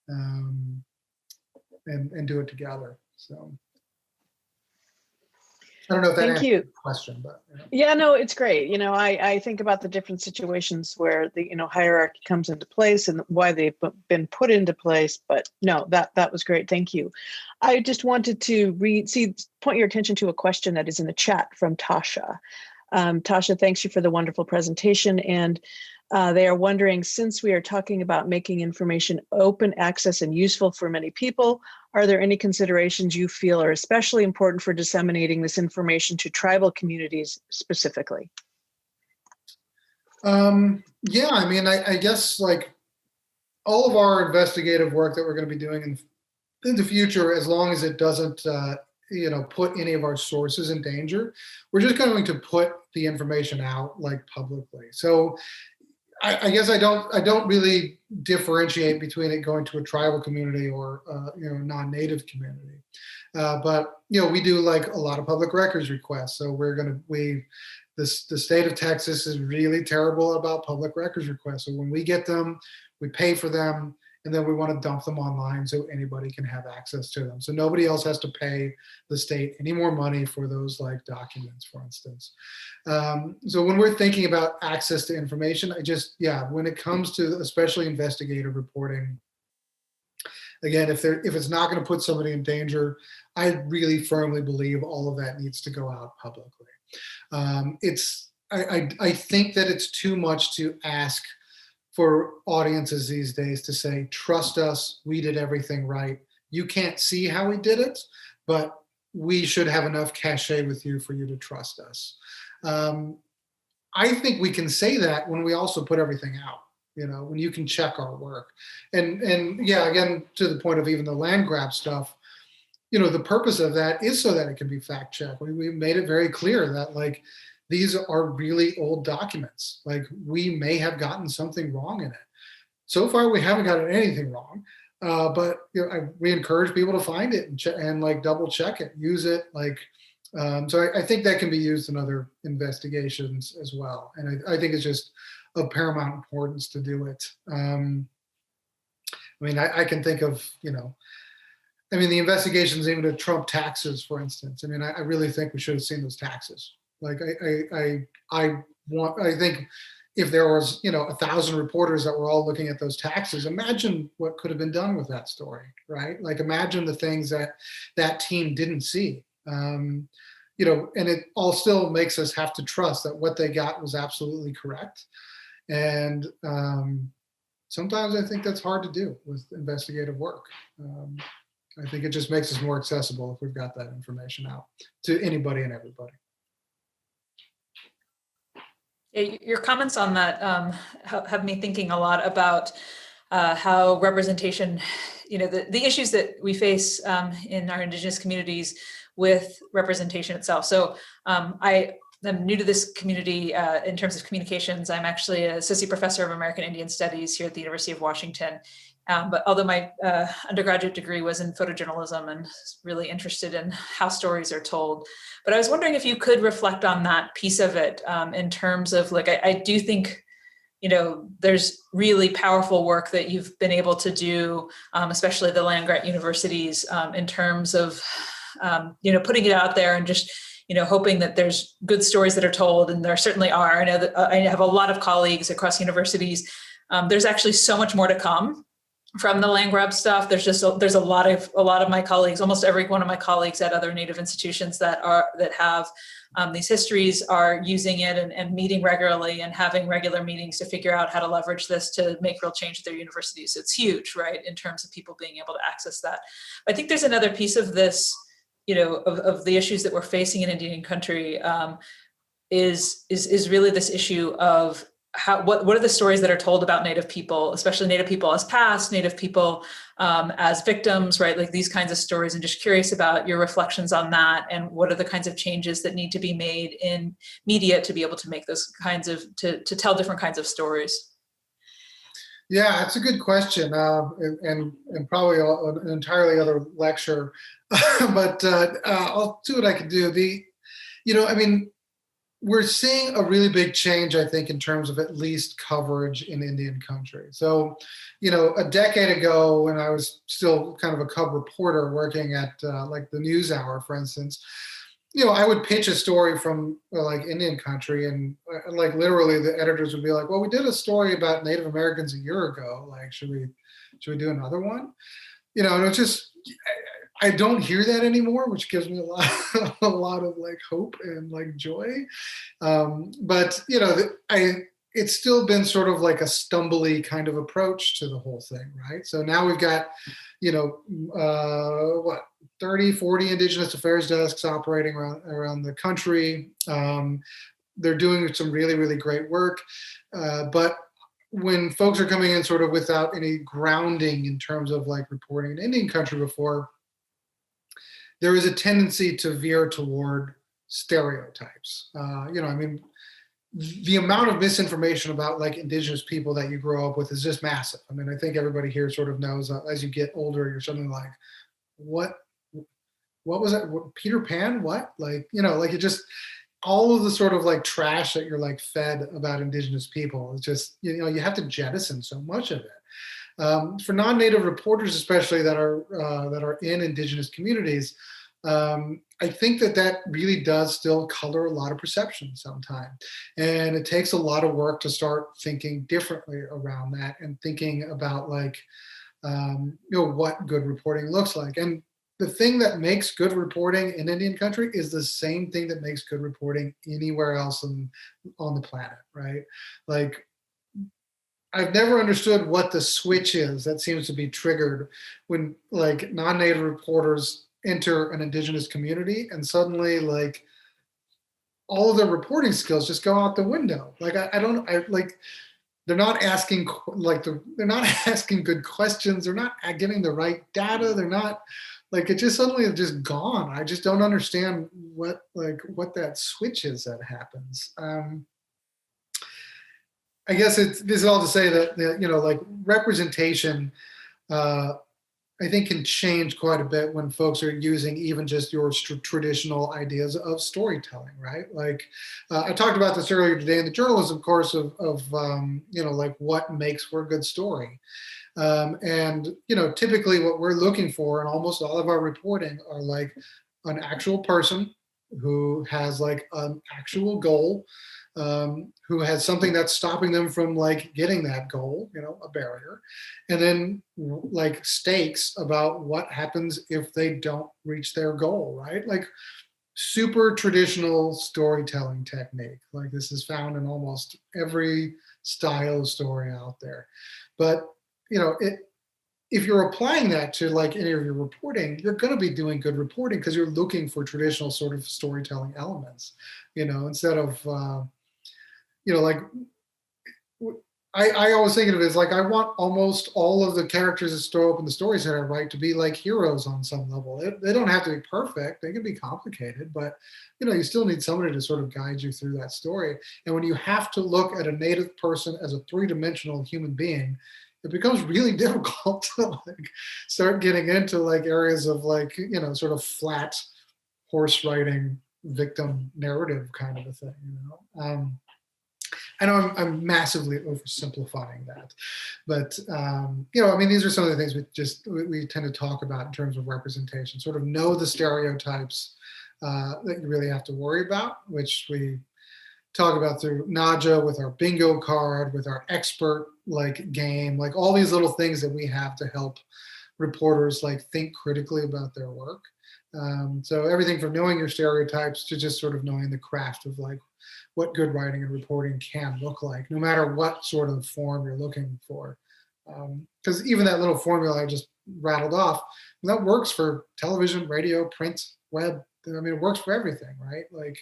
and do it together. So I don't know if that answers the question, but
yeah, no, it's great. I think about the different situations where the hierarchy comes into place and why they've been put into place. But no, that was great. Thank you. I just wanted to point your attention to a question that is in the chat from Tasha. Tasha, thanks you for the wonderful presentation. And they are wondering, since we are talking about making information open access and useful for many people, are there any considerations you feel are especially important for disseminating this information to tribal communities specifically?
Yeah, I guess all of our investigative work that we're going to be doing in the future, as long as it doesn't put any of our sources in danger, we're just going to put the information out publicly. So I guess I don't really differentiate between it going to a tribal community or non-native community. But we do a lot of public records requests. So the state of Texas is really terrible about public records requests. So when we get them, we pay for them, and then we want to dump them online so anybody can have access to them. So nobody else has to pay the state any more money for those documents, for instance. So when we're thinking about access to information, when it comes to especially investigative reporting, again, if it's not going to put somebody in danger, I really firmly believe all of that needs to go out publicly. I think that it's too much to ask for audiences these days to say, trust us, we did everything right. You can't see how we did it, but we should have enough cachet with you for you to trust us. I think we can say that when we also put everything out, when you can check our work. And yeah, again, to the point of even the land grab stuff, the purpose of that is so that it can be fact checked. We made it very clear that these are really old documents. We may have gotten something wrong in it. So far, we haven't gotten anything wrong, but we encourage people to find it and double check it, use it. So I think that can be used in other investigations as well. And I think it's just of paramount importance to do it. I can think of, the investigations even to Trump taxes, for instance. I really think we should have seen those taxes. I think if there was 1,000 reporters that were all looking at those taxes, imagine what could have been done with that story, right? Imagine the things that team didn't see, and it all still makes us have to trust that what they got was absolutely correct. And sometimes I think that's hard to do with investigative work. I think it just makes us more accessible if we've got that information out to anybody and everybody.
Your comments on that have me thinking a lot about how representation, the issues that we face in our Indigenous communities with representation itself. So I am new to this community in terms of communications. I'm actually an associate professor of American Indian Studies here at the University of Washington. But although my undergraduate degree was in photojournalism and really interested in how stories are told. But I was wondering if you could reflect on that piece of it in terms of I do think, there's really powerful work that you've been able to do, especially the land-grant universities in terms of, putting it out there and just, hoping that there's good stories that are told, and there certainly are. I know that I have a lot of colleagues across universities. There's actually so much more to come from the land grab stuff. There's a lot of my colleagues, almost every one of my colleagues at other Native institutions that have these histories are using it and meeting regularly and having regular meetings to figure out how to leverage this to make real change at their universities. It's huge, right, in terms of people being able to access that. I think there's another piece of this, of the issues that we're facing in Indian country is really this issue of what are the stories that are told about Native people, especially Native people as past, Native people as victims, right? Like these kinds of stories. I'm just curious about your reflections on that, and what are the kinds of changes that need to be made in media to be able to make those kinds of, to tell different kinds of stories.
Yeah, that's a good question, and probably an entirely other lecture, but I'll see what I can do. I mean, we're seeing a really big change, I think, in terms of at least coverage in Indian country. So, a decade ago, when I was still kind of a cub reporter working at like the NewsHour, for instance, I would pitch a story from like Indian country, and like literally the editors would be like, "Well, we did a story about Native Americans a year ago. Like, should we do another one?" And it's just, I don't hear that anymore, which gives me a lot of like hope and like joy. But it's still been sort of like a stumbly kind of approach to the whole thing, right? So now we've got, 30, 40 Indigenous Affairs desks operating around the country. They're doing some really, really great work. But when folks are coming in sort of without any grounding in terms of like reporting in Indian country before, there is a tendency to veer toward stereotypes. I mean, the amount of misinformation about like Indigenous people that you grow up with is just massive. I mean, I think everybody here sort of knows as you get older, you're something like, what was it? Peter Pan? What? Like, like it just, all of the sort of like trash that you're like fed about Indigenous people is just, you have to jettison so much of it. For non-native reporters, especially that are in Indigenous communities, I think that really does still color a lot of perception sometimes. And it takes a lot of work to start thinking differently around that and thinking about like, what good reporting looks like. And the thing that makes good reporting in Indian country is the same thing that makes good reporting anywhere else on the planet, right? Like, I've never understood what the switch is that seems to be triggered when like non-native reporters enter an Indigenous community and suddenly like all of their reporting skills just go out the window. Like they're not asking they're not asking good questions. They're not getting the right data. They're not like, it just suddenly is just gone. I just don't understand what that switch is that happens. I guess this is all to say that like representation, I think can change quite a bit when folks are using even just your traditional ideas of storytelling, right? Like I talked about this earlier today in the journalism course of like what makes for a good story. And typically what we're looking for in almost all of our reporting are like an actual person who has like an actual goal, who has something that's stopping them from like getting that goal, a barrier, and then like stakes about what happens if they don't reach their goal, right? Like super traditional storytelling technique. Like this is found in almost every style of story out there. But if you're applying that to like any of your reporting, you're going to be doing good reporting because you're looking for traditional sort of storytelling elements, instead of like I always think of it as like I want almost all of the characters that show up in the stories that I write to be like heroes on some level. They don't have to be perfect. They can be complicated, but you still need somebody to sort of guide you through that story. And when you have to look at a native person as a three-dimensional human being, it becomes really difficult to like start getting into like areas of like, sort of flat horse riding victim narrative kind of a thing, I know I'm massively oversimplifying that, but I mean, these are some of the things we tend to talk about in terms of representation. Sort of know the stereotypes that you really have to worry about, which we talk about through Naja with our bingo card, with our expert like game, like all these little things that we have to help reporters like think critically about their work. So everything from knowing your stereotypes to just sort of knowing the craft of like what good writing and reporting can look like, no matter what sort of form you're looking for. Because even that little formula I just rattled off, that works for television, radio, print, web. I mean, it works for everything, right? Like,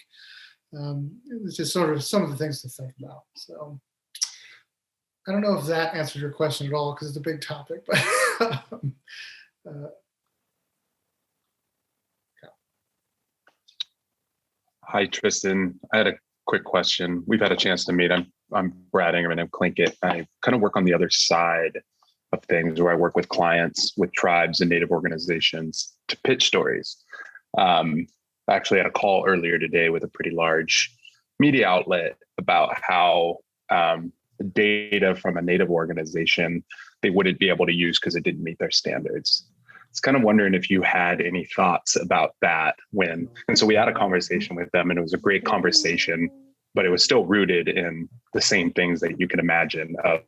it's just sort of some of the things to think about. So I don't know if that answers your question at all because it's a big topic, but
Hi, Tristan. I had a quick question. We've had a chance to meet. I'm Brad Ingerman. I'm Clinkit. I kind of work on the other side of things where I work with clients, with tribes and Native organizations to pitch stories. I actually had a call earlier today with a pretty large media outlet about how data from a Native organization they wouldn't be able to use because it didn't meet their standards. I was kind of wondering if you had any thoughts about that and so we had a conversation with them and it was a great conversation, but it was still rooted in the same things that you can imagine of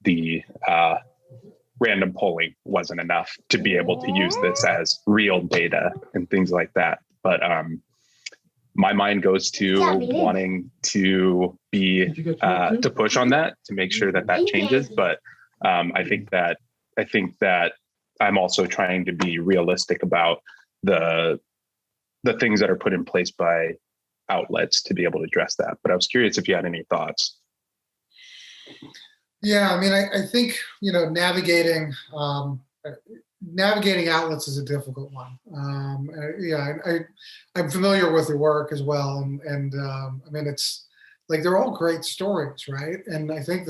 the random polling wasn't enough to be able to use this as real data and things like that. But my mind goes to wanting to be to push on that to make sure that that changes. But I think that I'm also trying to be realistic about the things that are put in place by outlets to be able to address that. But I was curious if you had any thoughts.
Yeah, I mean, I think, navigating outlets is a difficult one. I'm familiar with your work as well. And I mean, it's like, they're all great stories, right? And I think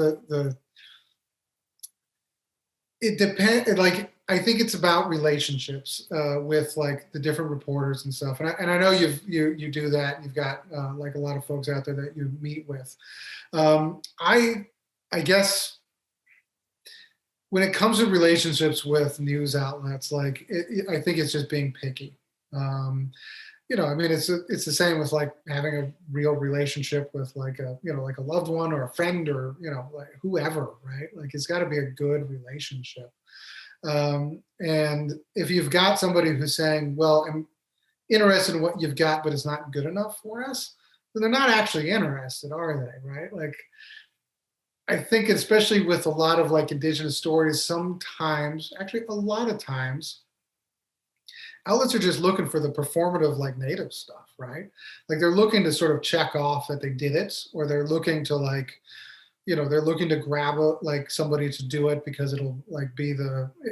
it depends, I think it's about relationships with like the different reporters and stuff. And I know you do that. You've got like a lot of folks out there that you meet with. I guess when it comes to relationships with news outlets, I think it's just being picky. I mean, it's the same with like having a real relationship with like a loved one or a friend or, like whoever, right? Like it's gotta be a good relationship. And if you've got somebody who's saying, well, I'm interested in what you've got, but it's not good enough for us, then they're not actually interested, are they? Right? Like, I think especially with a lot of like Indigenous stories, sometimes, actually a lot of times, outlets are just looking for the performative like Native stuff, right? Like they're looking to sort of check off that they did it, or they're looking to like, they're looking to grab like somebody to do it because it'll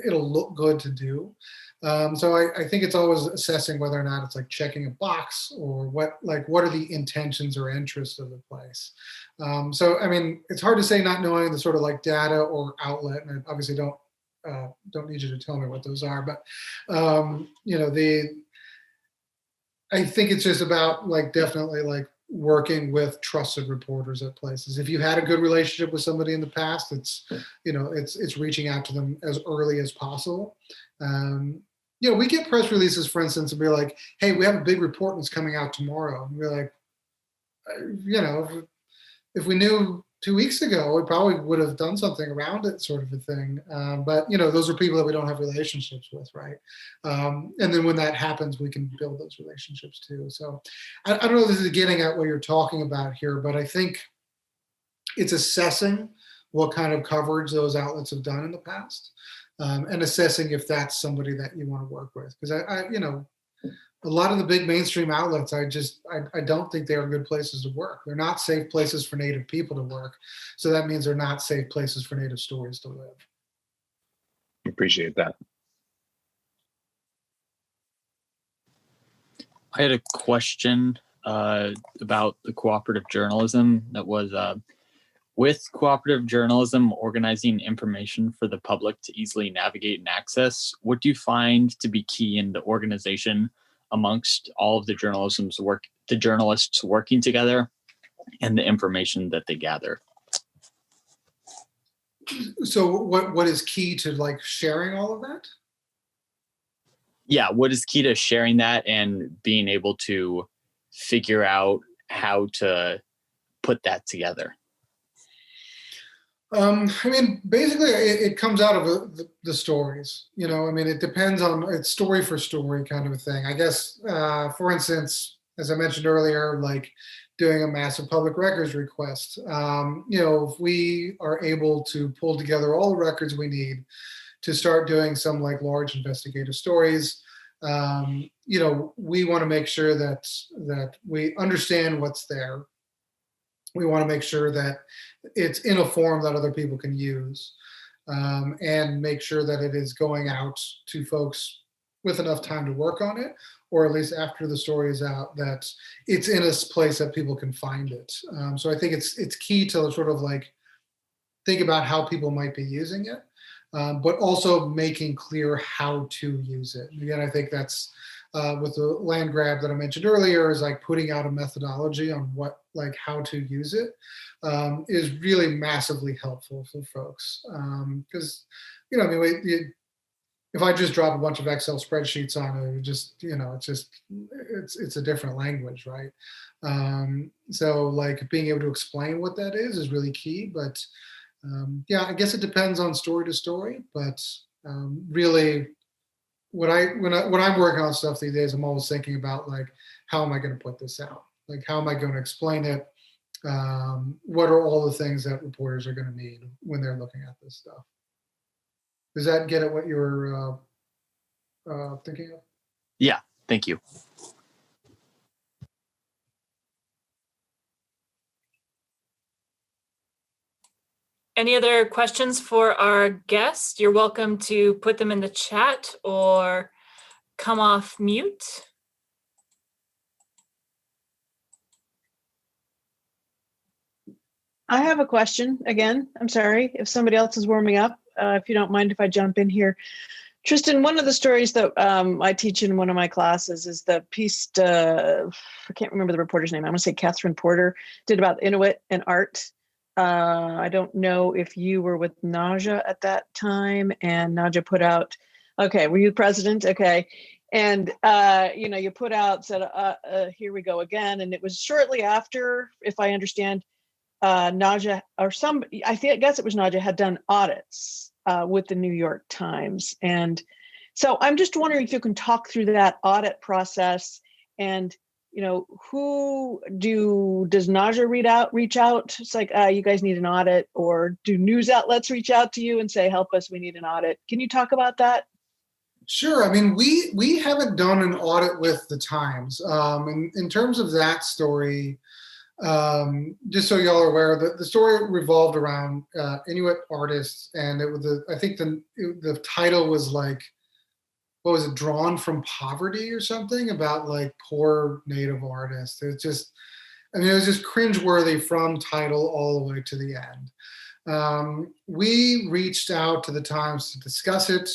look good to do. So I think it's always assessing whether or not it's like checking a box or what are the intentions or interests of the place. So, I mean, it's hard to say not knowing the sort of like data or outlet, and I obviously don't need you to tell me what those are, but I think it's just about like definitely like working with trusted reporters at places. If you had a good relationship with somebody in the past, it's reaching out to them as early as possible. We get press releases, for instance, and be like, hey, we have a big report that's coming out tomorrow. And we're like, if we knew 2 weeks ago, we probably would have done something around it, sort of a thing. But those are people that we don't have relationships with, right? And then when that happens, we can build those relationships too. So I don't know if this is getting at what you're talking about here, but I think it's assessing what kind of coverage those outlets have done in the past, and assessing if that's somebody that you want to work with. Because a lot of the big mainstream outlets, I don't think they are good places to work. They're not safe places for Native people to work. So that means they're not safe places for Native stories to live.
Appreciate that.
I had a question about the cooperative journalism that was with cooperative journalism organizing information for the public to easily navigate and access. What do you find to be key in the organization amongst all of the journalists working together and the information that they gather?
So what is key to like sharing all of that?
Yeah, what is key to sharing that and being able to figure out how to put that together?
I mean, basically, it comes out of the stories. I mean, it depends on, it's story for story kind of a thing. I guess, for instance, as I mentioned earlier, like doing a massive public records request. If we are able to pull together all the records we need to start doing some like large investigative stories, we want to make sure that we understand what's there. We want to make sure that it's in a form that other people can use, and make sure that it is going out to folks with enough time to work on it, or at least after the story is out, that it's in a place that people can find it. So I think it's key to sort of like think about how people might be using it, but also making clear how to use it. And again, I think that's with the land grab that I mentioned earlier, is like putting out a methodology on what, like how to use it, is really massively helpful for folks. Because, I mean, if I just drop a bunch of Excel spreadsheets on it, it's a different language, right? So like being able to explain what that is really key. But yeah, I guess it depends on story to story. But really, when I'm working on stuff these days, I'm always thinking about like, how am I going to put this out? Like, how am I going to explain it? What are all the things that reporters are going to need when they're looking at this stuff? Does that get at what you're thinking of?
Yeah, thank you.
Any other questions for our guest? You're welcome to put them in the chat or come off mute.
I have a question again. I'm sorry if somebody else is warming up. If you don't mind if I jump in here. Tristan, one of the stories that I teach in one of my classes is the piece, I can't remember the reporter's name. I'm gonna say Catherine Porter, did about Inuit and art. I don't know if you were with Naja at that time, and Naja put out, okay, were you president? Okay. And, you put out, said, here we go again. And it was shortly after, if I understand, Naja or I guess it was Naja, had done audits with the New York Times. And so I'm just wondering if you can talk through that audit process, and does Naja reach out? It's like, you guys need an audit, or do news outlets reach out to you and say, help us, we need an audit? Can you talk about that?
Sure. I mean, we haven't done an audit with the Times. In terms of that story, just so y'all are aware, the story revolved around Inuit artists, and it was I think the title was like, what was it, Drawn from Poverty or something, about like poor Native artists. It was just cringeworthy from title all the way to the end. We reached out to the Times to discuss it.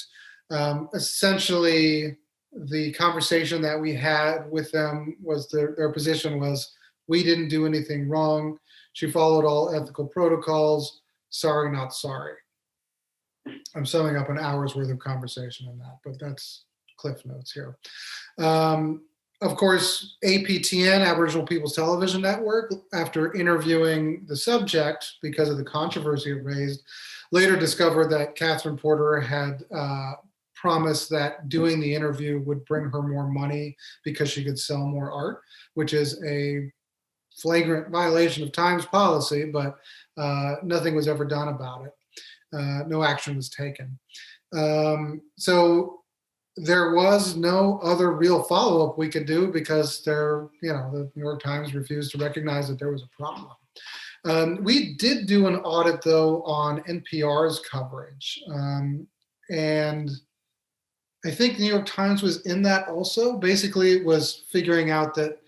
Essentially, the conversation that we had with them was their position was, we didn't do anything wrong. She followed all ethical protocols. Sorry, not sorry. I'm summing up an hour's worth of conversation on that, but that's Cliff Notes here. Of course, APTN, Aboriginal People's Television Network, after interviewing the subject because of the controversy it raised, later discovered that Catherine Porter had promised that doing the interview would bring her more money because she could sell more art, which is a flagrant violation of Times policy, but nothing was ever done about it. No action was taken. So there was no other real follow-up we could do, because the New York Times refused to recognize that there was a problem. We did do an audit, though, on NPR's coverage. And I think the New York Times was in that also. Basically, it was figuring out that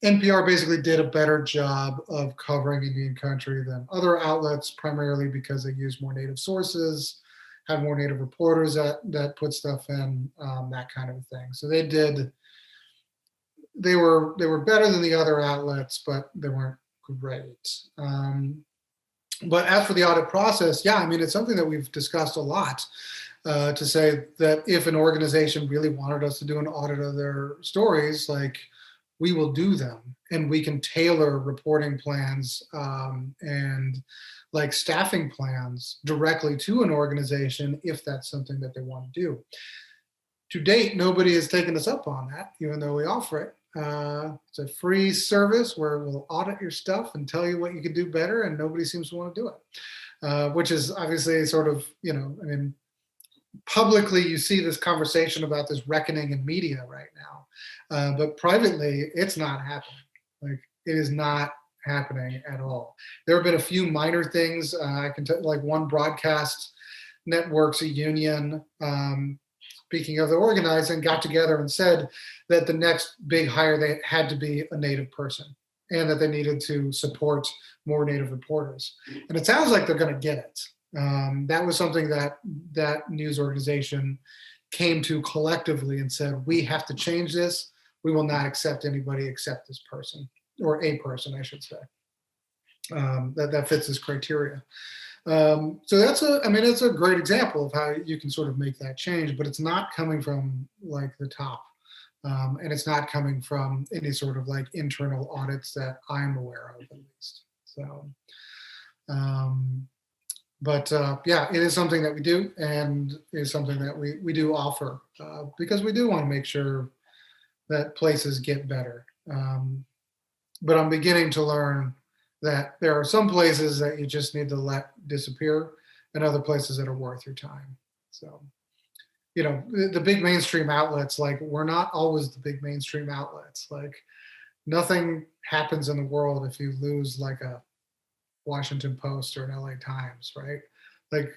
NPR basically did a better job of covering Indian country than other outlets, primarily because they used more Native sources, had more Native reporters that put stuff in, that kind of thing. So they were better than the other outlets, but they weren't great. But as for the audit process, yeah, I mean, it's something that we've discussed a lot, to say that if an organization really wanted us to do an audit of their stories, like, we will do them, and we can tailor reporting plans and like staffing plans directly to an organization if that's something that they want to do. To date, nobody has taken us up on that, even though we offer it. It's a free service where we'll audit your stuff and tell you what you could do better, and nobody seems to want to do it, which is obviously sort of, I mean, publicly you see this conversation about this reckoning in media right now. But privately, it's not happening. Like, it is not happening at all. There have been a few minor things. I can tell, like one broadcast networks, a union, speaking of the organizing, got together and said that the next big hire, they had to be a Native person and that they needed to support more Native reporters. And it sounds like they're going to get it. That was something that that news organization came to collectively and said, we have to change this. We will not accept anybody except this person, or a person, I should say, that fits this criteria. So that's it's a great example of how you can sort of make that change, but it's not coming from like the top. And it's not coming from any sort of like internal audits that I'm aware of, at least. So, yeah, it is something that we do, and is something that we do offer because we do want to make sure that places get better. But I'm beginning to learn that there are some places that you just need to let disappear, and other places that are worth your time. So, you know, the big mainstream outlets, like, we're not always the big mainstream outlets. Like, nothing happens in the world if you lose like a Washington Post or an LA Times, right? Like,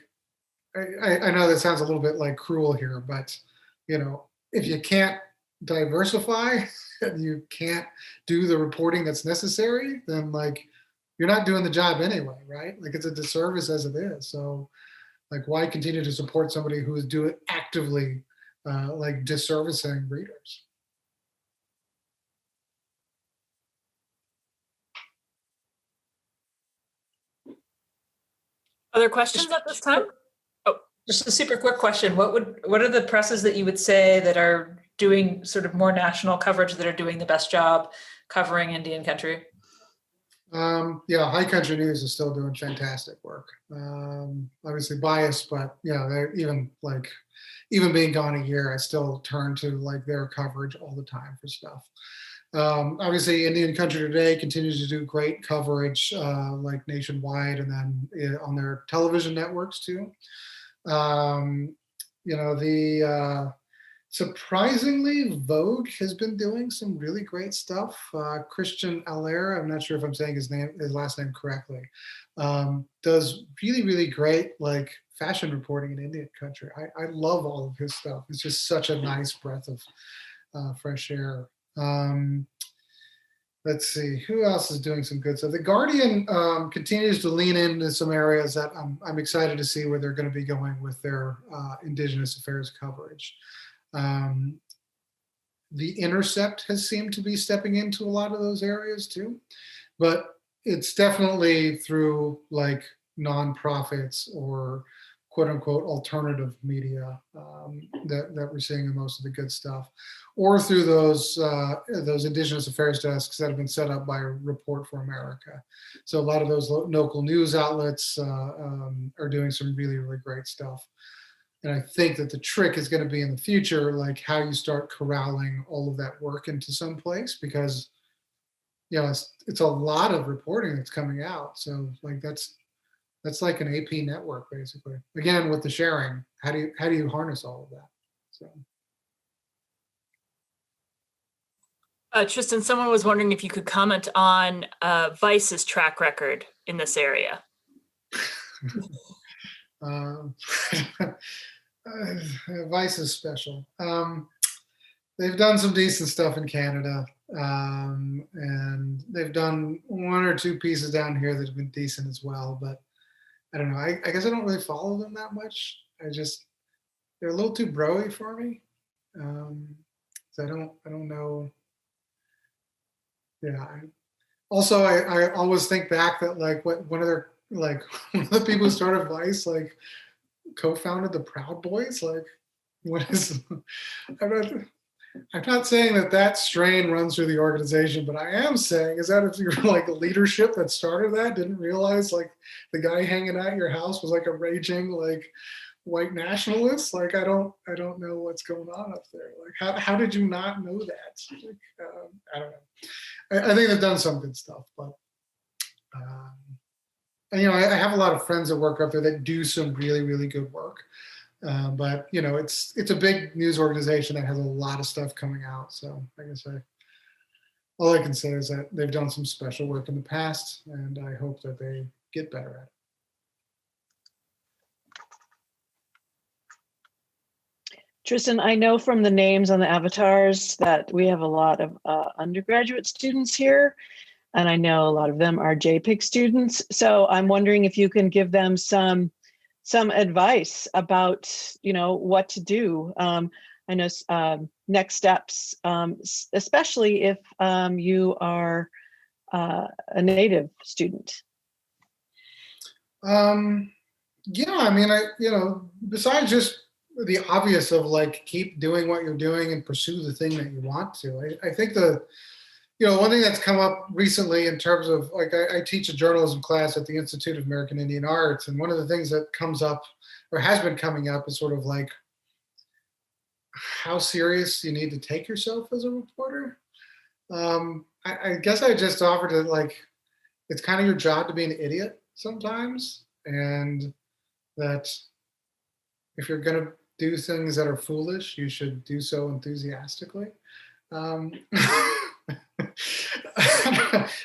I know that sounds a little bit like cruel here, but, you know, if you can't diversify and you can't do the reporting that's necessary, then like, you're not doing the job anyway, right? Like, it's a disservice as it is. So, like, why continue to support somebody who is doing actively like disservicing readers?
Other questions at this time? Oh,
just a super quick question. What are the presses that you would say that are doing sort of more national coverage, that are doing the best job covering Indian country?
Yeah, High Country News is still doing fantastic work. Obviously biased, but yeah, they're even being gone a year, I still turn to like their coverage all the time for stuff. Obviously, Indian Country Today continues to do great coverage, like nationwide, and then on their television networks too. You know, surprisingly, Vogue has been doing some really great stuff. Christian Allaire, I'm not sure if I'm saying his last name correctly, does really, really great like fashion reporting in Indian country. I love all of his stuff. It's just such a nice breath of fresh air. Let's see, who else is doing some good stuff? The Guardian continues to lean into some areas that I'm excited to see where they're going to be going with their Indigenous Affairs coverage. The Intercept has seemed to be stepping into a lot of those areas too, but it's definitely through like nonprofits or quote unquote alternative media that we're seeing the most of the good stuff, or through those Indigenous Affairs desks that have been set up by Report for America. So a lot of those local news outlets are doing some really, really great stuff. And I think that the trick is going to be in the future, like how you start corralling all of that work into some place, because, you know, it's a lot of reporting that's coming out. So like that's like an AP network, basically. Again, with the sharing, how do you harness all of that? So.
Tristan, someone was wondering if you could comment on Vice's track record in this area.
Vice is special. They've done some decent stuff in Canada, and they've done one or two pieces down here that have been decent as well. But I don't know. I guess I don't really follow them that much. They're a little too bro-y for me. So I don't know. Yeah. I always think back that like one of the people who started Vice like co-founded the Proud Boys. Like, what is? I'm not saying that strain runs through the organization, but I am saying is that if you're like a leadership that started that didn't realize like the guy hanging out at your house was like a raging like white nationalist. Like I don't know what's going on up there. Like how did you not know that? Like, I don't know. I think they've done some good stuff, but and, you know, I have a lot of friends that work up there that do some really, really good work. But you know, it's a big news organization that has a lot of stuff coming out. So I guess all I can say is that they've done some special work in the past, and I hope that they get better at it.
Tristan, I know from the names on the avatars that we have a lot of undergraduate students here, and I know a lot of them are JPIG students. So I'm wondering if you can give them some advice about, what to do. I know next steps, especially if you are a Native student.
Yeah, I mean, besides just the obvious of like keep doing what you're doing and pursue the thing that you want to. I think one thing that's come up recently in terms of like I teach a journalism class at the Institute of American Indian Arts, and one of the things that comes up or has been coming up is sort of like how serious you need to take yourself as a reporter. I guess I just offered it like it's kind of your job to be an idiot sometimes, and that if you're going to do things that are foolish, you should do so enthusiastically.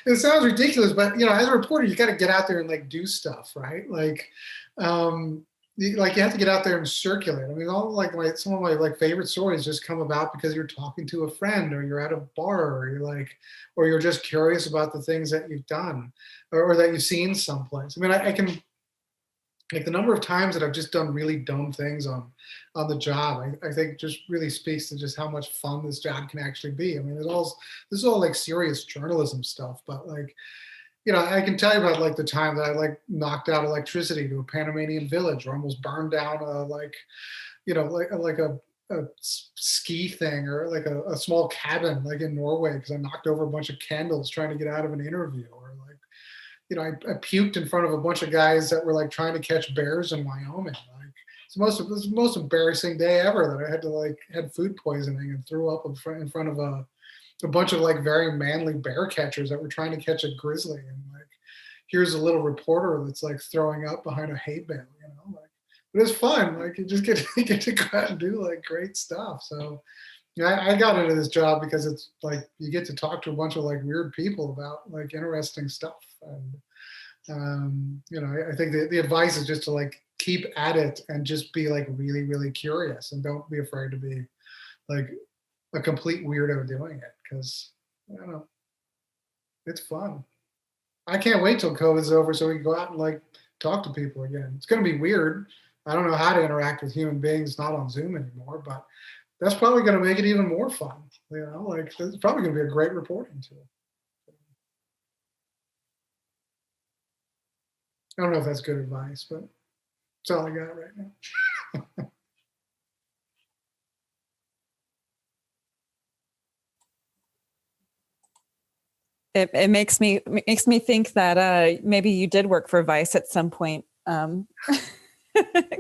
It sounds ridiculous, but as a reporter, you got to get out there and like do stuff, right? Like, you have to get out there and circulate. I mean, some of my like favorite stories just come about because you're talking to a friend, or you're at a bar, or you're just curious about the things that you've done, or that you've seen someplace. I mean, I can. Like the number of times that I've just done really dumb things on the job, I think just really speaks to just how much fun this job can actually be. I mean, this is all like serious journalism stuff, but like, I can tell you about like the time that I like knocked out electricity to a Panamanian village, or almost burned down a ski thing, or like a small cabin like in Norway because I knocked over a bunch of candles trying to get out of an interview, or I puked in front of a bunch of guys that were like trying to catch bears in Wyoming. Like it was the most embarrassing day ever, that I had food poisoning and threw up in front of a bunch of like very manly bear catchers that were trying to catch a grizzly. And like, here's a little reporter that's like throwing up behind a hay bale, but it's fun. Like you just get to go out and do like great stuff. So I got into this job because it's like you get to talk to a bunch of like weird people about like interesting stuff, and I think the advice is just to like keep at it and just be like really, really curious, and don't be afraid to be like a complete weirdo doing it, because it's fun. I can't wait till COVID's over so we can go out and like talk to people again. It's going to be weird. I don't know how to interact with human beings not on Zoom anymore, but that's probably going to make it even more fun. Like it's probably going to be a great reporting tool. I don't know if that's good advice, but that's all I got right now.
It makes me think that maybe you did work for Vice at some point,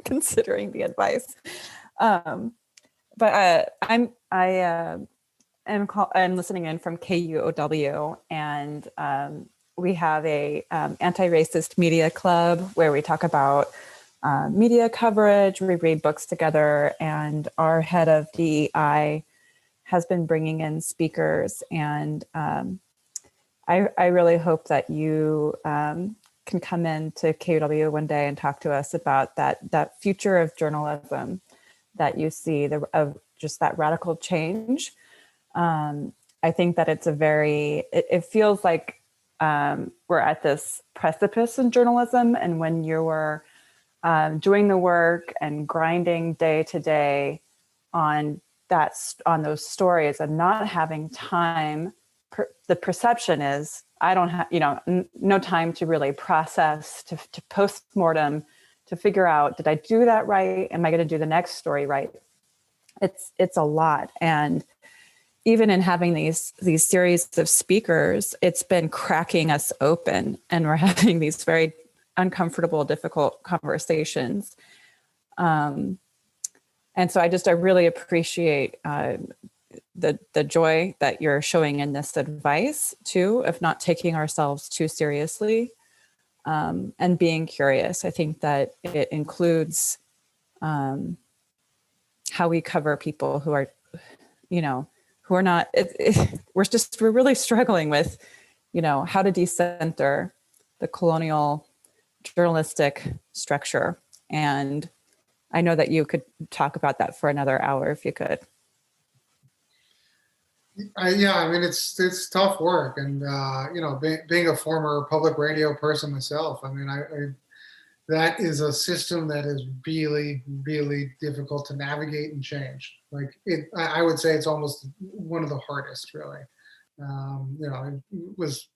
considering the advice. But I'm listening in from KUOW, and we have a anti-racist media club where we talk about media coverage. We read books together, and our head of DEI has been bringing in speakers, and I really hope that you can come into KUOW one day and talk to us about that future of journalism that you see, of just that radical change. I think that it's it feels like we're at this precipice in journalism, and when you're doing the work and grinding day to day on those stories and not having time, the perception is I don't have no time to really process, to post-mortem, to figure out, did I do that right? Am I going to do the next story right? It's a lot. And even in having these series of speakers, it's been cracking us open, and we're having these very uncomfortable, difficult conversations. And so I really appreciate the joy that you're showing in this advice too, of not taking ourselves too seriously, and being curious. I think that it includes how we cover people who who are not, we're really struggling with, how to decenter the colonial journalistic structure. And I know that you could talk about that for another hour if you could.
It's tough work, and being a former public radio person myself, that is a system that is really, really difficult to navigate and change. I would say it's almost one of the hardest, really. I was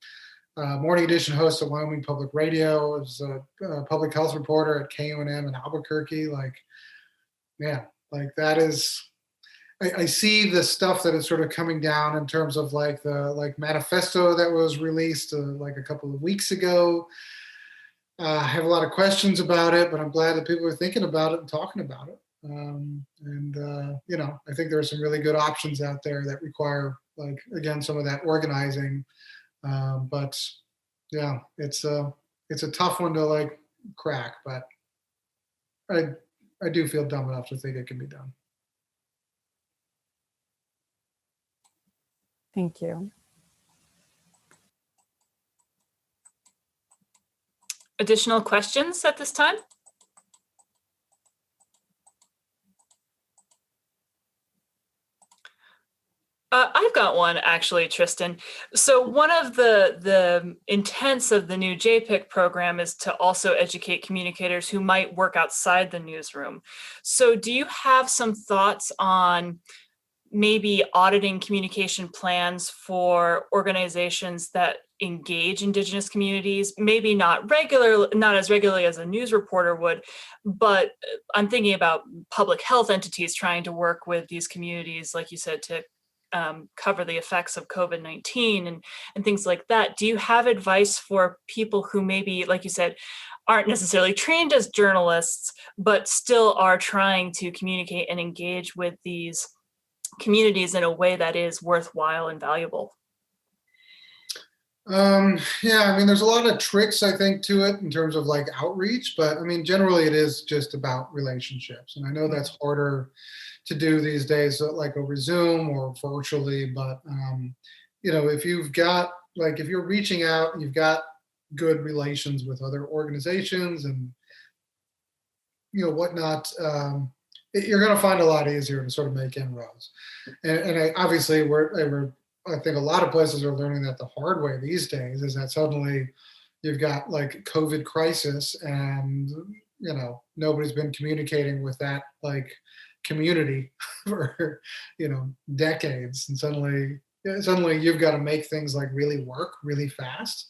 a morning edition host at Wyoming Public Radio. I was a public health reporter at KUNM in Albuquerque. That is. I see the stuff that is sort of coming down in terms of the manifesto that was released a couple of weeks ago. I have a lot of questions about it, but I'm glad that people are thinking about it and talking about it. I think there are some really good options out there that require, some of that organizing. But yeah, it's a tough one to crack, but I do feel dumb enough to think it can be done.
Thank you.
Additional questions at this time? I've got one actually, Tristan. So one of the intents of the new JPIC program is to also educate communicators who might work outside the newsroom. So do you have some thoughts on maybe auditing communication plans for organizations that engage Indigenous communities, maybe not as regularly as a news reporter would, but I'm thinking about public health entities trying to work with these communities, like you said, to cover the effects of COVID-19 and things like that. Do you have advice for people who maybe, like you said, aren't necessarily trained as journalists, but still are trying to communicate and engage with these communities in a way that is worthwhile and valuable?
There's a lot of tricks, I think, to it in terms of outreach, but generally it is just about relationships. And I know that's harder to do these days, over Zoom or virtually, but if you've got, if you're reaching out and you've got good relations with other organizations and whatnot, you're going to find a lot easier to sort of make inroads. And obviously I think a lot of places are learning that the hard way these days, is that suddenly you've got COVID crisis and, nobody's been communicating with that community for, decades. And suddenly you've got to make things really work really fast.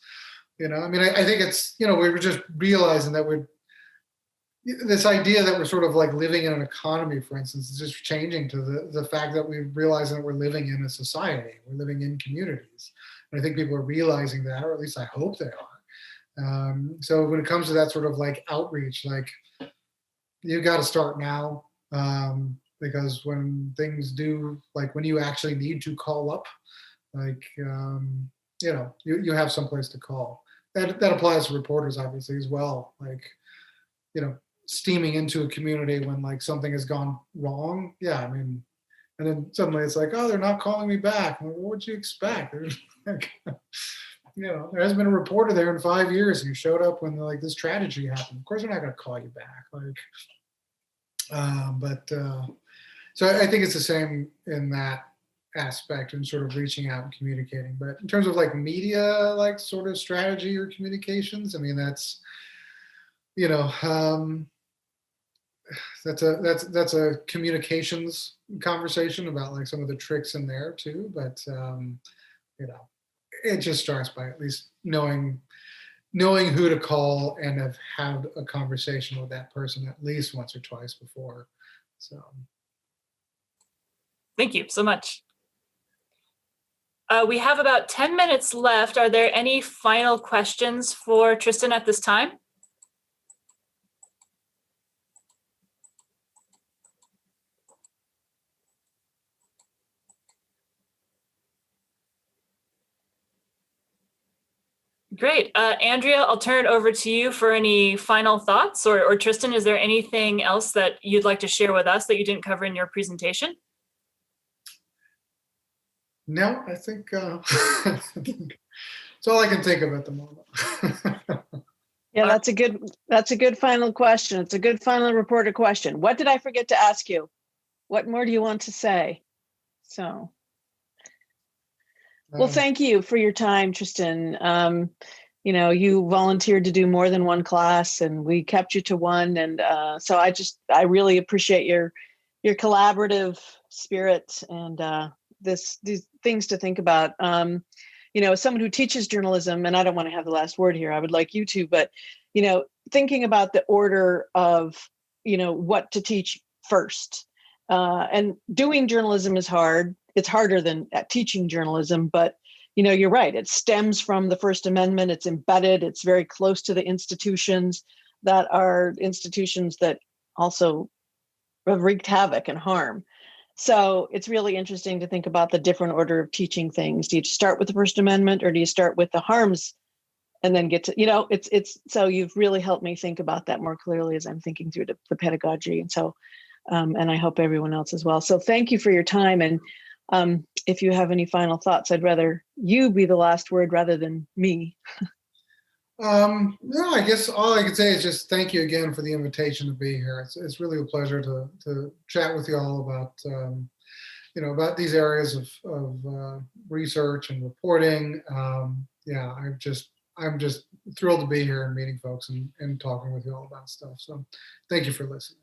I think it's, we were just realizing that this idea that we're sort of living in an economy, for instance, is just changing to the fact that we're realizing that we're living in a society, we're living in communities. And I think people are realizing that, or at least I hope they are. So when it comes to that sort of outreach, you've got to start now, because when things do, when you actually need to call up, you have someplace to call. That applies to reporters, obviously, as well. Steaming into a community when something has gone wrong. Yeah, and then suddenly it's oh, they're not calling me back. What would you expect? There hasn't been a reporter there in 5 years, and you showed up when this tragedy happened. Of course they're not going to call you back. So I think it's the same in that aspect and sort of reaching out and communicating. But in terms of media, sort of strategy or communications, that's, that's a communications conversation about some of the tricks in there too. But it just starts by at least knowing who to call and have had a conversation with that person at least once or twice before. So
thank you so much. We have about 10 minutes left. Are there any final questions for Tristan at this time? Great. Andrea, I'll turn it over to you for any final thoughts, or Tristan, is there anything else that you'd like to share with us that you didn't cover in your presentation?
No, I think it's all I can think of at the moment.
Yeah, that's a good final question. It's a good final reporter question. What did I forget to ask you? What more do you want to say? So, well, thank you for your time, Tristan. You volunteered to do more than one class, and we kept you to one. And so I really appreciate your collaborative spirit and these things to think about. As someone who teaches journalism, and I don't want to have the last word here, I would like you to, but thinking about the order of what to teach first, and doing journalism is hard. It's harder than teaching journalism, but you're right. It stems from the First Amendment. It's embedded. It's very close to the institutions that also have wreaked havoc and harm. So it's really interesting to think about the different order of teaching things. Do you start with the First Amendment, or do you start with the harms and then get to, it's so you've really helped me think about that more clearly as I'm thinking through the pedagogy. And so, and I hope everyone else as well. So thank you for your time. And if you have any final thoughts, I'd rather you be the last word rather than me.
No, I guess all I can say is just thank you again for the invitation to be here. It's really a pleasure to chat with you all about about these areas of research and reporting. I'm just thrilled to be here and meeting folks and talking with you all about stuff. So thank you for listening.